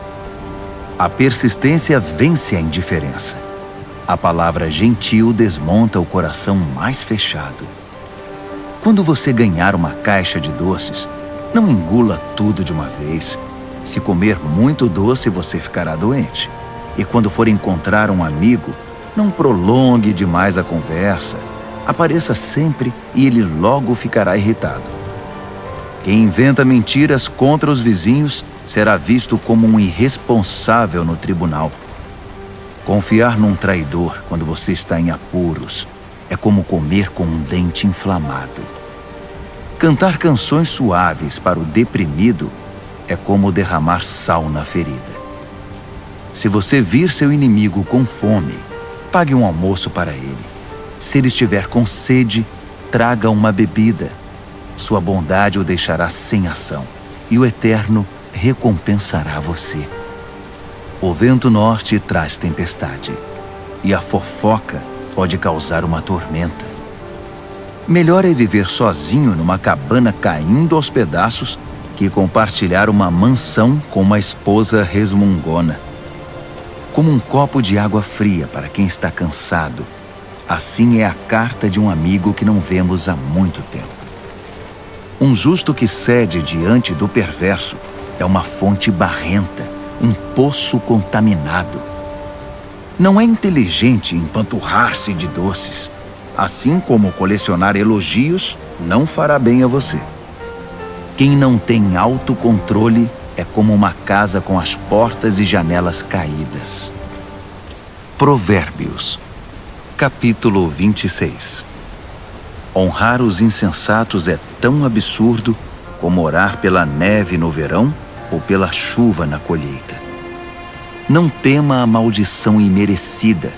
A persistência vence a indiferença. A palavra gentil desmonta o coração mais fechado. Quando você ganhar uma caixa de doces, não engula tudo de uma vez. Se comer muito doce, você ficará doente. E quando for encontrar um amigo, não prolongue demais a conversa. Apareça sempre e ele logo ficará irritado. Quem inventa mentiras contra os vizinhos será visto como um irresponsável no tribunal. Confiar num traidor quando você está em apuros é como comer com um dente inflamado. Cantar canções suaves para o deprimido é como derramar sal na ferida. Se você vir seu inimigo com fome, pague um almoço para ele. Se ele estiver com sede, traga uma bebida. Sua bondade o deixará sem ação, e o Eterno recompensará você. O vento norte traz tempestade, e a fofoca pode causar uma tormenta. Melhor é viver sozinho numa cabana caindo aos pedaços que compartilhar uma mansão com uma esposa resmungona. Como um copo de água fria para quem está cansado, assim é a carta de um amigo que não vemos há muito tempo. Um justo que cede diante do perverso é uma fonte barrenta, um poço contaminado. Não é inteligente empanturrar-se de doces, assim como colecionar elogios não fará bem a você. Quem não tem autocontrole é como uma casa com as portas e janelas caídas. Provérbios, capítulo 26. Honrar os insensatos é tão absurdo como orar pela neve no verão ou pela chuva na colheita. Não tema a maldição imerecida,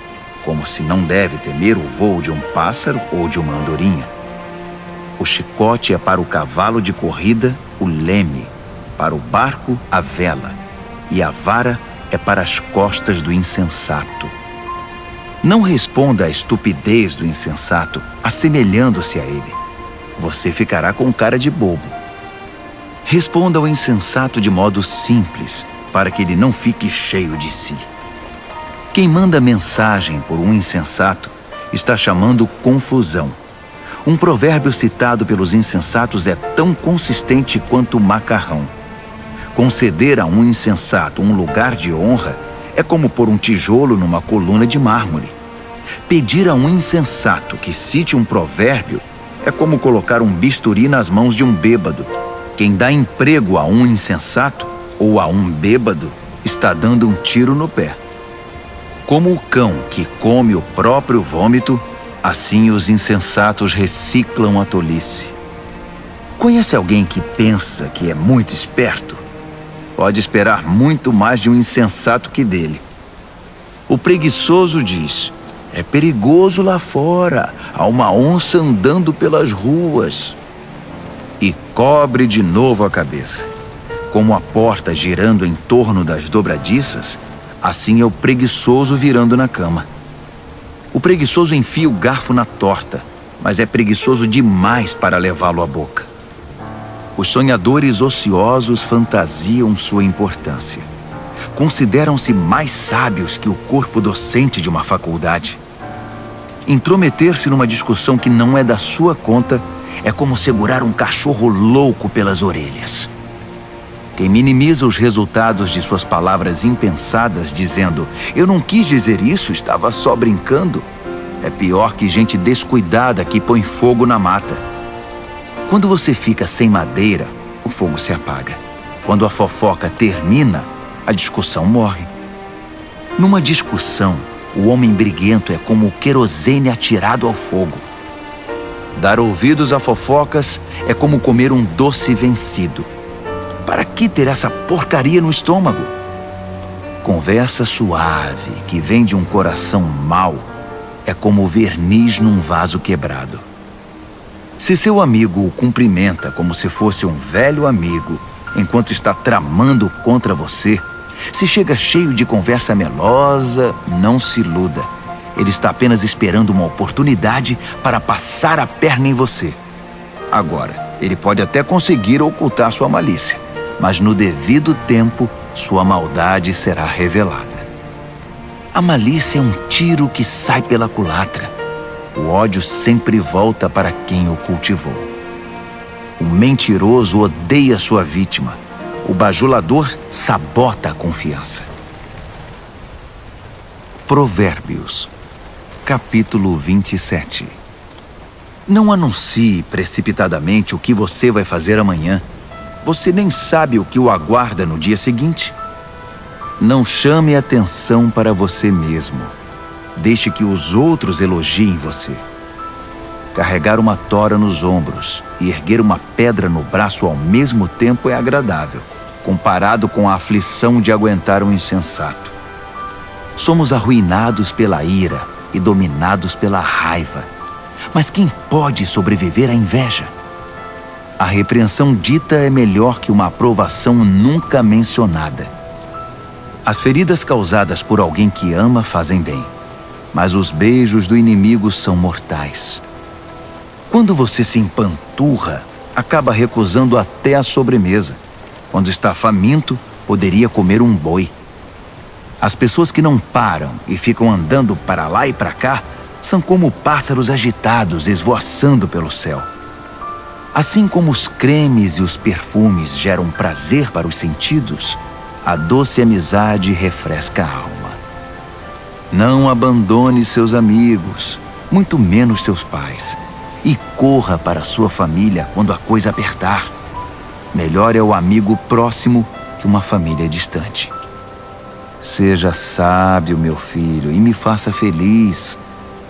como se não deve temer o voo de um pássaro ou de uma andorinha. O chicote é para o cavalo de corrida o leme, para o barco a vela, e a vara é para as costas do insensato. Não responda à estupidez do insensato, assemelhando-se a ele. Você ficará com cara de bobo. Responda ao insensato de modo simples, para que ele não fique cheio de si. Quem manda mensagem por um insensato está chamando confusão. Um provérbio citado pelos insensatos é tão consistente quanto o macarrão. Conceder a um insensato um lugar de honra é como pôr um tijolo numa coluna de mármore. Pedir a um insensato que cite um provérbio é como colocar um bisturi nas mãos de um bêbado. Quem dá emprego a um insensato ou a um bêbado está dando um tiro no pé. Como o cão que come o próprio vômito, assim os insensatos reciclam a tolice. Conhece alguém que pensa que é muito esperto? Pode esperar muito mais de um insensato que dele. O preguiçoso diz: é perigoso lá fora, há uma onça andando pelas ruas. E cobre de novo a cabeça. Como a porta girando em torno das dobradiças, assim é o preguiçoso virando na cama. O preguiçoso enfia o garfo na torta, mas é preguiçoso demais para levá-lo à boca. Os sonhadores ociosos fantasiam sua importância. Consideram-se mais sábios que o corpo docente de uma faculdade. Intrometer-se numa discussão que não é da sua conta é como segurar um cachorro louco pelas orelhas. Quem minimiza os resultados de suas palavras impensadas, dizendo: eu não quis dizer isso, estava só brincando, é pior que gente descuidada que põe fogo na mata. Quando você fica sem madeira, o fogo se apaga. Quando a fofoca termina, a discussão morre. Numa discussão, o homem briguento é como o querosene atirado ao fogo. Dar ouvidos a fofocas é como comer um doce vencido. Para que ter essa porcaria no estômago? Conversa suave que vem de um coração mau é como verniz num vaso quebrado. Se seu amigo o cumprimenta como se fosse um velho amigo, enquanto está tramando contra você, se chega cheio de conversa melosa, não se iluda. Ele está apenas esperando uma oportunidade para passar a perna em você. Agora, ele pode até conseguir ocultar sua malícia, mas no devido tempo, sua maldade será revelada. A malícia é um tiro que sai pela culatra. O ódio sempre volta para quem o cultivou. O mentiroso odeia sua vítima. O bajulador sabota a confiança. Provérbios, capítulo 27. Não anuncie precipitadamente o que você vai fazer amanhã. Você nem sabe o que o aguarda no dia seguinte. Não chame atenção para você mesmo. Deixe que os outros elogiem você. Carregar uma tora nos ombros e erguer uma pedra no braço ao mesmo tempo é agradável, comparado com a aflição de aguentar um insensato. Somos arruinados pela ira e dominados pela raiva. Mas quem pode sobreviver à inveja? A repreensão dita é melhor que uma aprovação nunca mencionada. As feridas causadas por alguém que ama fazem bem, mas os beijos do inimigo são mortais. Quando você se empanturra, acaba recusando até a sobremesa. Quando está faminto, poderia comer um boi. As pessoas que não param e ficam andando para lá e para cá são como pássaros agitados esvoaçando pelo céu. Assim como os cremes e os perfumes geram prazer para os sentidos, a doce amizade refresca a alma. Não abandone seus amigos, muito menos seus pais, e corra para sua família quando a coisa apertar. Melhor é o amigo próximo que uma família distante. Seja sábio, meu filho, e me faça feliz.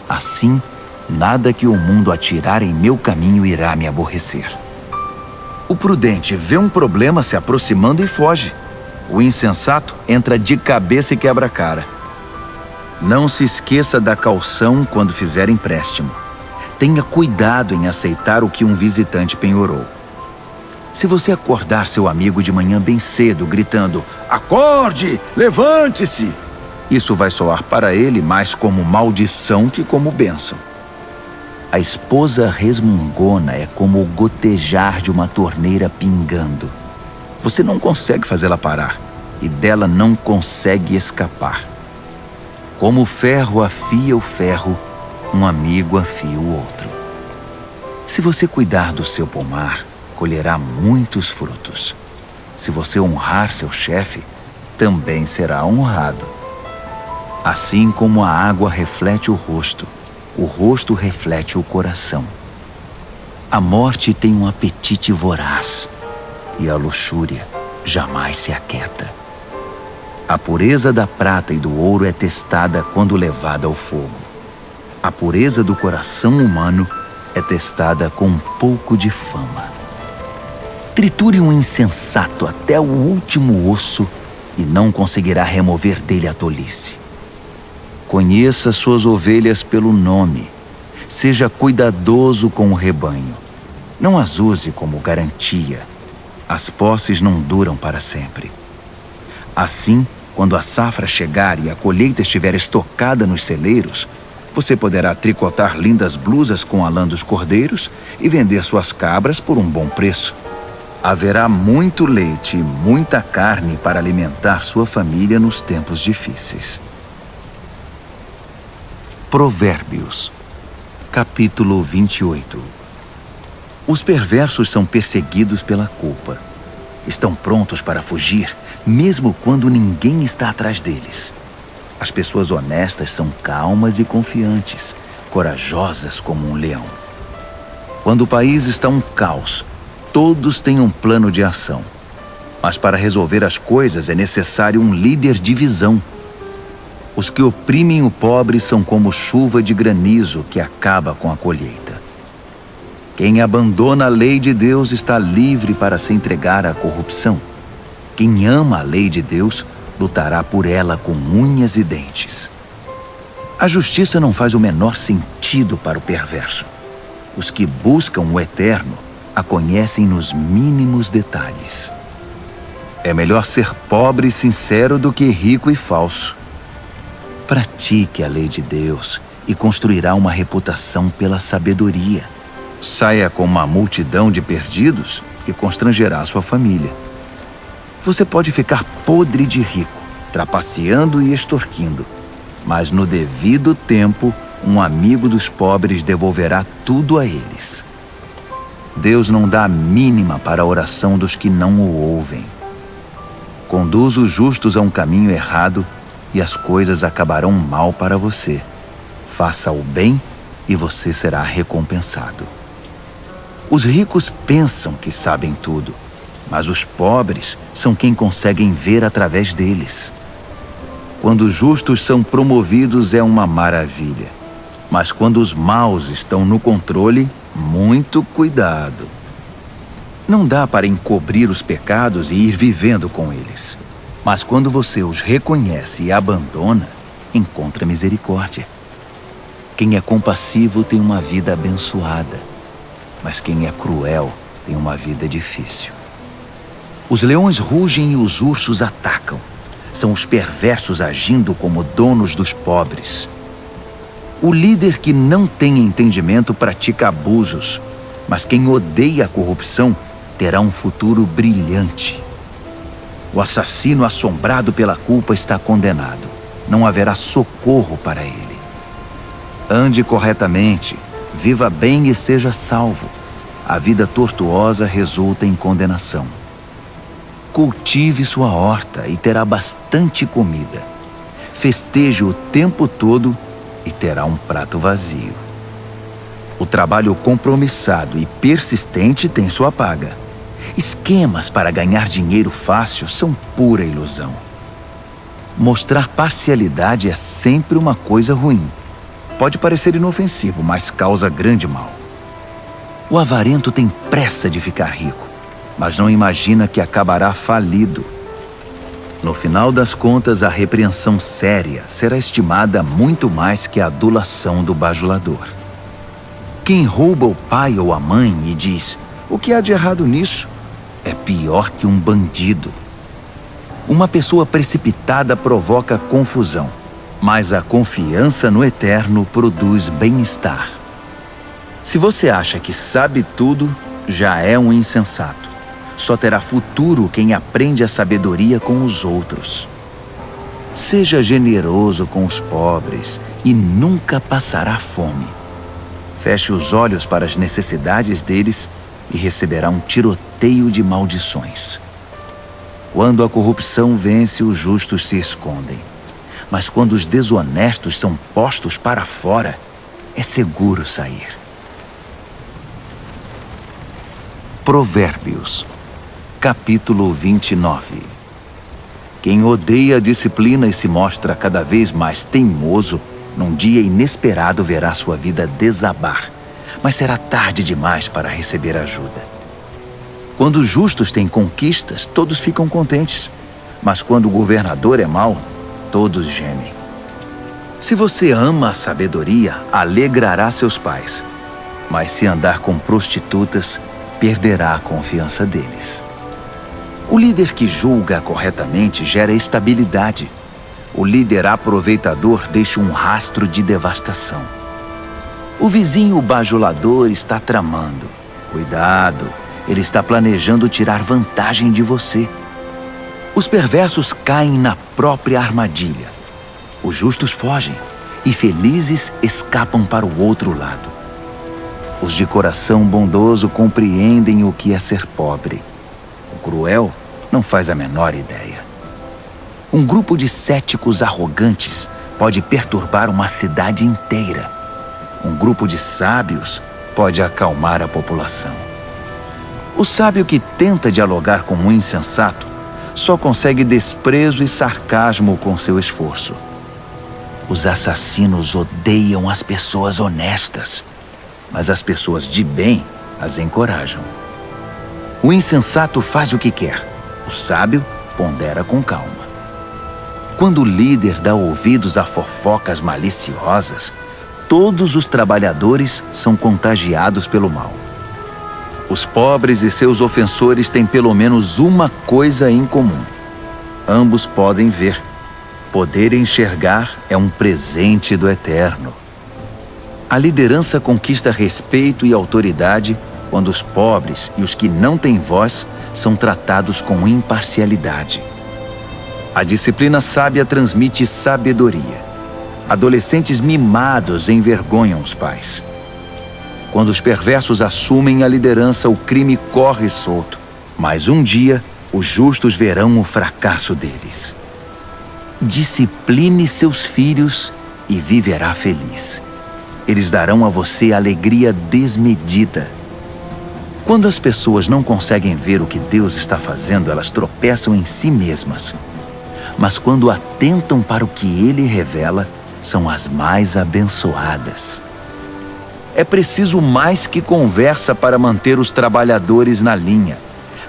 Assim, nada que o mundo atirar em meu caminho irá me aborrecer. O prudente vê um problema se aproximando e foge. O insensato entra de cabeça e quebra a cara. Não se esqueça da caução quando fizer empréstimo. Tenha cuidado em aceitar o que um visitante penhorou. Se você acordar seu amigo de manhã bem cedo, gritando, "Acorde! Levante-se!", isso vai soar para ele mais como maldição que como bênção. A esposa resmungona é como o gotejar de uma torneira pingando. Você não consegue fazê-la parar e dela não consegue escapar. Como o ferro afia o ferro, um amigo afia o outro. Se você cuidar do seu pomar, colherá muitos frutos. Se você honrar seu chefe, também será honrado. Assim como a água reflete o rosto reflete o coração. A morte tem um apetite voraz e a luxúria jamais se aquieta. A pureza da prata e do ouro é testada quando levada ao fogo. A pureza do coração humano é testada com um pouco de fama. Triture um insensato até o último osso e não conseguirá remover dele a tolice. Conheça suas ovelhas pelo nome. Seja cuidadoso com o rebanho. Não as use como garantia. As posses não duram para sempre. Assim, quando a safra chegar e a colheita estiver estocada nos celeiros, você poderá tricotar lindas blusas com a lã dos cordeiros e vender suas cabras por um bom preço. Haverá muito leite e muita carne para alimentar sua família nos tempos difíceis. Provérbios, capítulo 28. Os perversos são perseguidos pela culpa. Estão prontos para fugir, mesmo quando ninguém está atrás deles. As pessoas honestas são calmas e confiantes, corajosas como um leão. Quando o país está um caos, todos têm um plano de ação. Mas para resolver as coisas é necessário um líder de visão. Os que oprimem o pobre são como chuva de granizo que acaba com a colheita. Quem abandona a lei de Deus está livre para se entregar à corrupção. Quem ama a lei de Deus lutará por ela com unhas e dentes. A justiça não faz o menor sentido para o perverso. Os que buscam o eterno a conhecem nos mínimos detalhes. É melhor ser pobre e sincero do que rico e falso. Pratique a lei de Deus e construirá uma reputação pela sabedoria. Saia com uma multidão de perdidos e constrangerá sua família. Você pode ficar podre de rico, trapaceando e extorquindo, mas no devido tempo, um amigo dos pobres devolverá tudo a eles. Deus não dá a mínima para a oração dos que não o ouvem. Conduz os justos a um caminho errado e as coisas acabarão mal para você. Faça o bem e você será recompensado. Os ricos pensam que sabem tudo, mas os pobres são quem conseguem ver através deles. Quando os justos são promovidos é uma maravilha, mas quando os maus estão no controle, muito cuidado. Não dá para encobrir os pecados e ir vivendo com eles. Mas quando você os reconhece e abandona, encontra misericórdia. Quem é compassivo tem uma vida abençoada, mas quem é cruel tem uma vida difícil. Os leões rugem e os ursos atacam. São os perversos agindo como donos dos pobres. O líder que não tem entendimento pratica abusos, mas quem odeia a corrupção terá um futuro brilhante. O assassino assombrado pela culpa está condenado. Não haverá socorro para ele. Ande corretamente, viva bem e seja salvo. A vida tortuosa resulta em condenação. Cultive sua horta e terá bastante comida. Festeje o tempo todo e terá um prato vazio. O trabalho compromissado e persistente tem sua paga. Esquemas para ganhar dinheiro fácil são pura ilusão. Mostrar parcialidade é sempre uma coisa ruim. Pode parecer inofensivo, mas causa grande mal. O avarento tem pressa de ficar rico, mas não imagina que acabará falido. No final das contas, a repreensão séria será estimada muito mais que a adulação do bajulador. Quem rouba o pai ou a mãe e diz: "O que há de errado nisso?", é pior que um bandido. Uma pessoa precipitada provoca confusão, mas a confiança no Eterno produz bem-estar. Se você acha que sabe tudo, já é um insensato. Só terá futuro quem aprende a sabedoria com os outros. Seja generoso com os pobres e nunca passará fome. Feche os olhos para as necessidades deles e receberá um tiroteio de maldições. Quando a corrupção vence, os justos se escondem. Mas quando os desonestos são postos para fora, é seguro sair. Provérbios, capítulo 29. Quem odeia a disciplina e se mostra cada vez mais teimoso, num dia inesperado verá sua vida desabar, mas será tarde demais para receber ajuda. Quando os justos têm conquistas, todos ficam contentes, mas quando o governador é mau, todos gemem. Se você ama a sabedoria, alegrará seus pais, mas se andar com prostitutas, perderá a confiança deles. O líder que julga corretamente gera estabilidade. O líder aproveitador deixa um rastro de devastação. O vizinho bajulador está tramando. Cuidado, ele está planejando tirar vantagem de você. Os perversos caem na própria armadilha. Os justos fogem e felizes escapam para o outro lado. Os de coração bondoso compreendem o que é ser pobre. O cruel não faz a menor ideia. Um grupo de céticos arrogantes pode perturbar uma cidade inteira. Um grupo de sábios pode acalmar a população. O sábio que tenta dialogar com um insensato só consegue desprezo e sarcasmo com seu esforço. Os assassinos odeiam as pessoas honestas, mas as pessoas de bem as encorajam. O insensato faz o que quer, o sábio pondera com calma. Quando o líder dá ouvidos a fofocas maliciosas, todos os trabalhadores são contagiados pelo mal. Os pobres e seus ofensores têm pelo menos uma coisa em comum. Ambos podem ver. Poder enxergar é um presente do Eterno. A liderança conquista respeito e autoridade quando os pobres e os que não têm voz são tratados com imparcialidade. A disciplina sábia transmite sabedoria. Adolescentes mimados envergonham os pais. Quando os perversos assumem a liderança, o crime corre solto. Mas um dia, Os justos verão o fracasso deles. Discipline seus filhos e viverá feliz. Eles darão a você alegria desmedida. Quando as pessoas não conseguem ver o que Deus está fazendo, elas tropeçam em si mesmas. Mas quando atentam para o que Ele revela, são as mais abençoadas. É preciso mais que conversa para manter os trabalhadores na linha.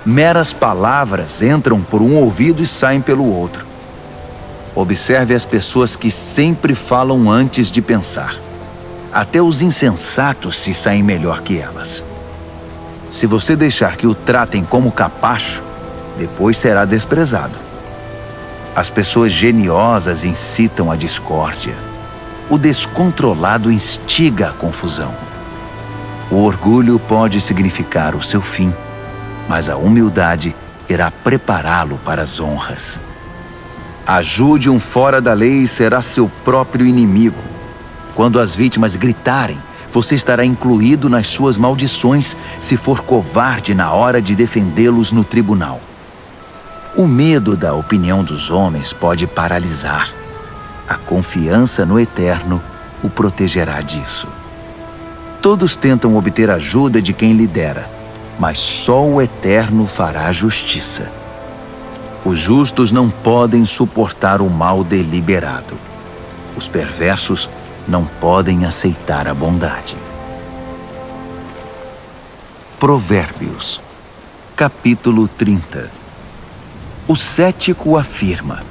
Meras palavras entram por um ouvido e saem pelo outro. Observe as pessoas que sempre falam antes de pensar. Até os insensatos se saem melhor que elas. Se você deixar que o tratem como capacho, depois será desprezado. As pessoas geniosas incitam a discórdia. O descontrolado instiga a confusão. O orgulho pode significar o seu fim, mas a humildade irá prepará-lo para as honras. Ajude um fora da lei e será seu próprio inimigo. Quando as vítimas gritarem, você estará incluído nas suas maldições se for covarde na hora de defendê-los no tribunal. O medo da opinião dos homens pode paralisar. A confiança no Eterno o protegerá disso. Todos tentam obter ajuda de quem lidera, mas só o Eterno fará justiça. Os justos não podem suportar o mal deliberado. Os perversos não podem aceitar a bondade. Provérbios, capítulo 30. O cético afirma: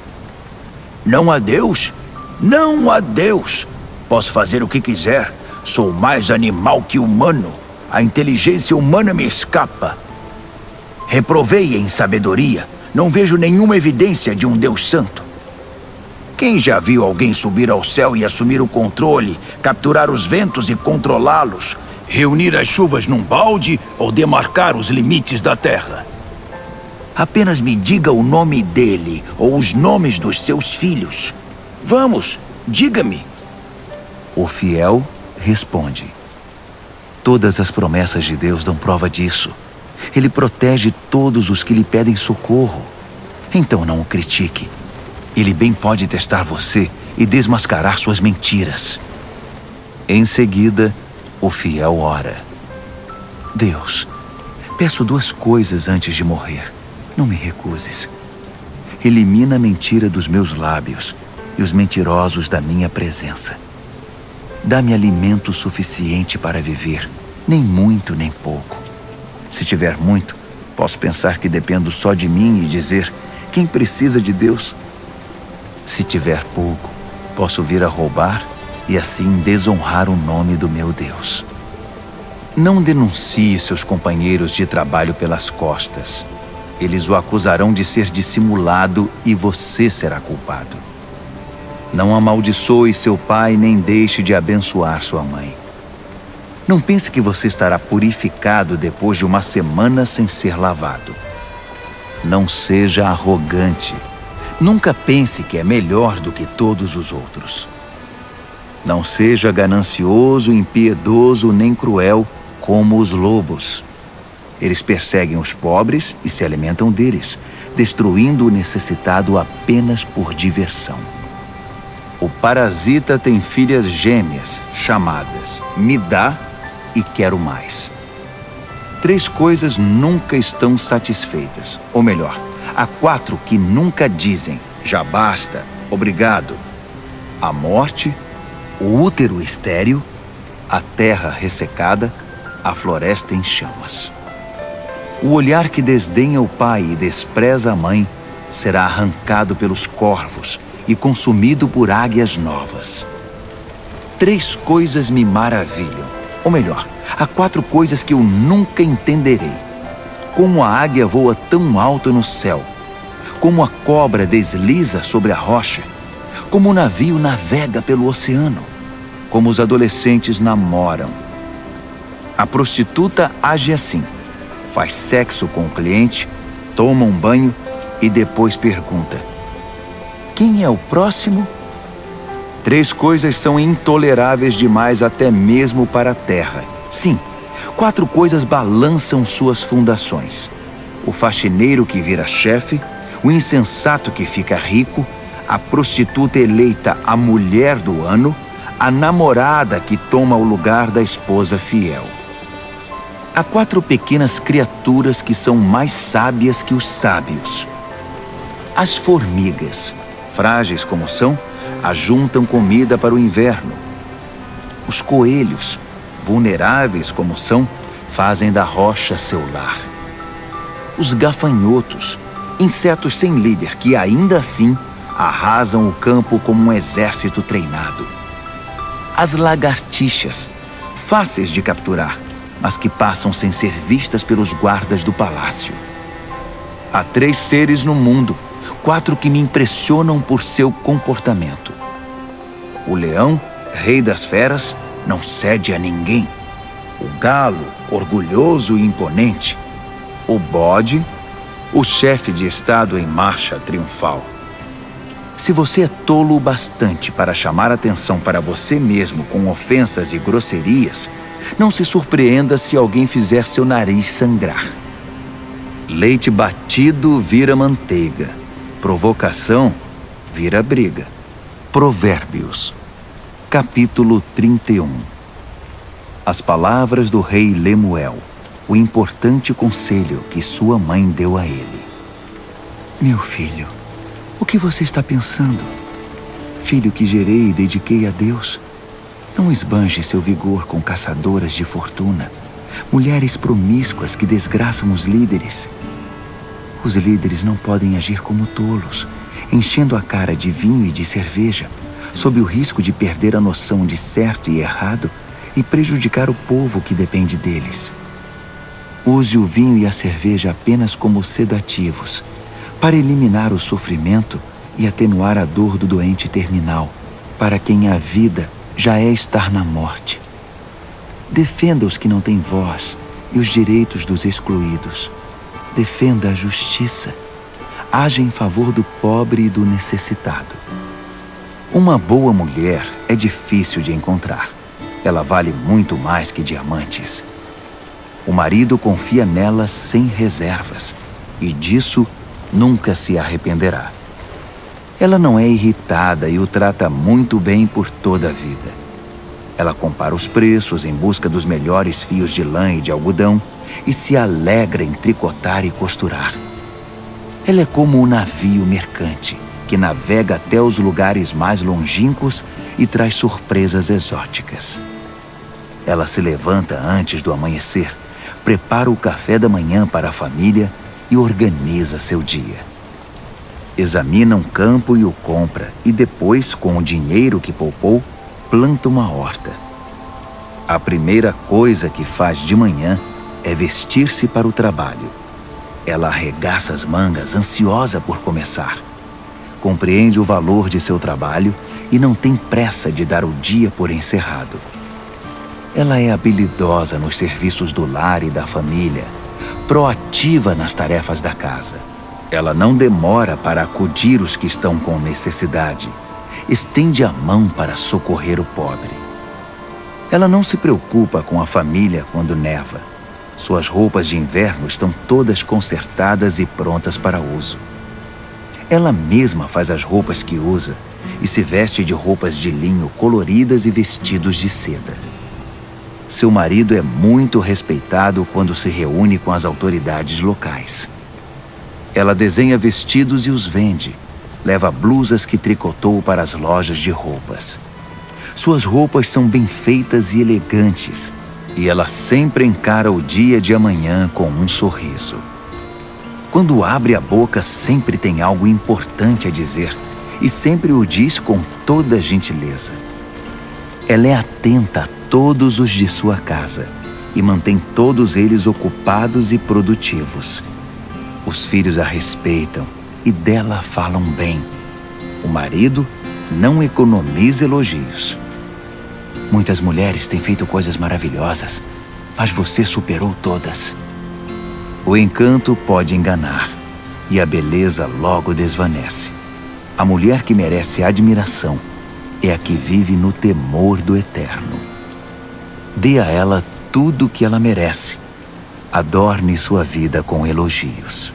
Não há Deus? Não há Deus! Posso fazer o que quiser. Sou mais animal que humano. A inteligência humana me escapa. Reprovei em sabedoria. Não vejo nenhuma evidência de um Deus santo. Quem já viu alguém subir ao céu e assumir o controle, capturar os ventos e controlá-los, reunir as chuvas num balde ou demarcar os limites da terra? Apenas me diga o nome dele ou os nomes dos seus filhos. Vamos, diga-me. O fiel responde: Todas as promessas de Deus dão prova disso. Ele protege todos os que lhe pedem socorro. Então não o critique. Ele bem pode testar você e desmascarar suas mentiras. Em seguida, o fiel ora: Deus, peço 2 coisas antes de morrer. Não me recuses. Elimina a mentira dos meus lábios e os mentirosos da minha presença. Dá-me alimento suficiente para viver, nem muito nem pouco. Se tiver muito, posso pensar que dependo só de mim e dizer: quem precisa de Deus? Se tiver pouco, posso vir a roubar e assim desonrar o nome do meu Deus. Não denuncie seus companheiros de trabalho pelas costas. Eles o acusarão de ser dissimulado e você será culpado. Não amaldiçoe seu pai nem deixe de abençoar sua mãe. Não pense que você estará purificado depois de uma semana sem ser lavado. Não seja arrogante. Nunca pense que é melhor do que todos os outros. Não seja ganancioso, impiedoso nem cruel como os lobos. Eles perseguem os pobres e se alimentam deles, destruindo o necessitado apenas por diversão. O parasita tem filhas gêmeas, chamadas me dá e quero mais. 3 coisas nunca estão satisfeitas, ou melhor, há 4 que nunca dizem já basta, obrigado: a morte, o útero estéril, a terra ressecada, a floresta em chamas. O olhar que desdenha o pai e despreza a mãe será arrancado pelos corvos e consumido por águias novas. 3 coisas me maravilham, ou melhor, há 4 coisas que eu nunca entenderei. Como a águia voa tão alto no céu, como a cobra desliza sobre a rocha, como o navio navega pelo oceano, como os adolescentes namoram. A prostituta age assim: faz sexo com o cliente, toma um banho e depois pergunta: quem é o próximo? 3 coisas são intoleráveis demais até mesmo para a terra. Sim, 4 coisas balançam suas fundações: o faxineiro que vira chefe, o insensato que fica rico, a prostituta eleita a mulher do ano, a namorada que toma o lugar da esposa fiel. Há 4 pequenas criaturas que são mais sábias que os sábios. As formigas, frágeis como são, ajuntam comida para o inverno. Os coelhos, vulneráveis como são, fazem da rocha seu lar. Os gafanhotos, insetos sem líder que ainda assim arrasam o campo como um exército treinado. As lagartixas, fáceis de capturar, mas que passam sem ser vistas pelos guardas do palácio. Há 3 seres no mundo, 4 que me impressionam por seu comportamento. O leão, rei das feras, não cede a ninguém. O galo, orgulhoso e imponente. O bode, o chefe de estado em marcha triunfal. Se você é tolo o bastante para chamar atenção para você mesmo com ofensas e grosserias, não se surpreenda se alguém fizer seu nariz sangrar. Leite batido vira manteiga. Provocação vira briga. Provérbios, capítulo 31. As palavras do rei Lemuel, o importante conselho que sua mãe deu a ele. Meu filho, o que você está pensando? Filho que gerei e dediquei a Deus, não esbanje seu vigor com caçadoras de fortuna, mulheres promíscuas que desgraçam os líderes. Os líderes não podem agir como tolos, enchendo a cara de vinho e de cerveja, sob o risco de perder a noção de certo e errado e prejudicar o povo que depende deles. Use o vinho e a cerveja apenas como sedativos, para eliminar o sofrimento e atenuar a dor do doente terminal, para quem a vida já é estar na morte. Defenda os que não têm voz e os direitos dos excluídos. Defenda a justiça. Haja em favor do pobre e do necessitado. Uma boa mulher é difícil de encontrar. Ela vale muito mais que diamantes. O marido confia nela sem reservas, e disso nunca se arrependerá. Ela não é irritada e o trata muito bem por toda a vida. Ela compara os preços em busca dos melhores fios de lã e de algodão e se alegra em tricotar e costurar. Ela é como um navio mercante que navega até os lugares mais longínquos e traz surpresas exóticas. Ela se levanta antes do amanhecer, prepara o café da manhã para a família e organiza seu dia. Examina um campo e o compra, e depois, com o dinheiro que poupou, planta uma horta. A primeira coisa que faz de manhã é vestir-se para o trabalho. Ela arregaça as mangas, ansiosa por começar. Compreende o valor de seu trabalho e não tem pressa de dar o dia por encerrado. Ela é habilidosa nos serviços do lar e da família, proativa nas tarefas da casa. Ela não demora para acudir os que estão com necessidade. Estende a mão para socorrer o pobre. Ela não se preocupa com a família quando neva. Suas roupas de inverno estão todas consertadas e prontas para uso. Ela mesma faz as roupas que usa e se veste de roupas de linho coloridas e vestidos de seda. Seu marido é muito respeitado quando se reúne com as autoridades locais. Ela desenha vestidos e os vende. Leva blusas que tricotou para as lojas de roupas. Suas roupas são bem feitas e elegantes, e ela sempre encara o dia de amanhã com um sorriso. Quando abre a boca, sempre tem algo importante a dizer, e sempre o diz com toda gentileza. Ela é atenta a todos os de sua casa e mantém todos eles ocupados e produtivos. Os filhos a respeitam e dela falam bem. O marido não economiza elogios. Muitas mulheres têm feito coisas maravilhosas, mas você superou todas. O encanto pode enganar e a beleza logo desvanece. A mulher que merece admiração é a que vive no temor do Eterno. Dê a ela tudo o que ela merece. adorne sua vida com elogios.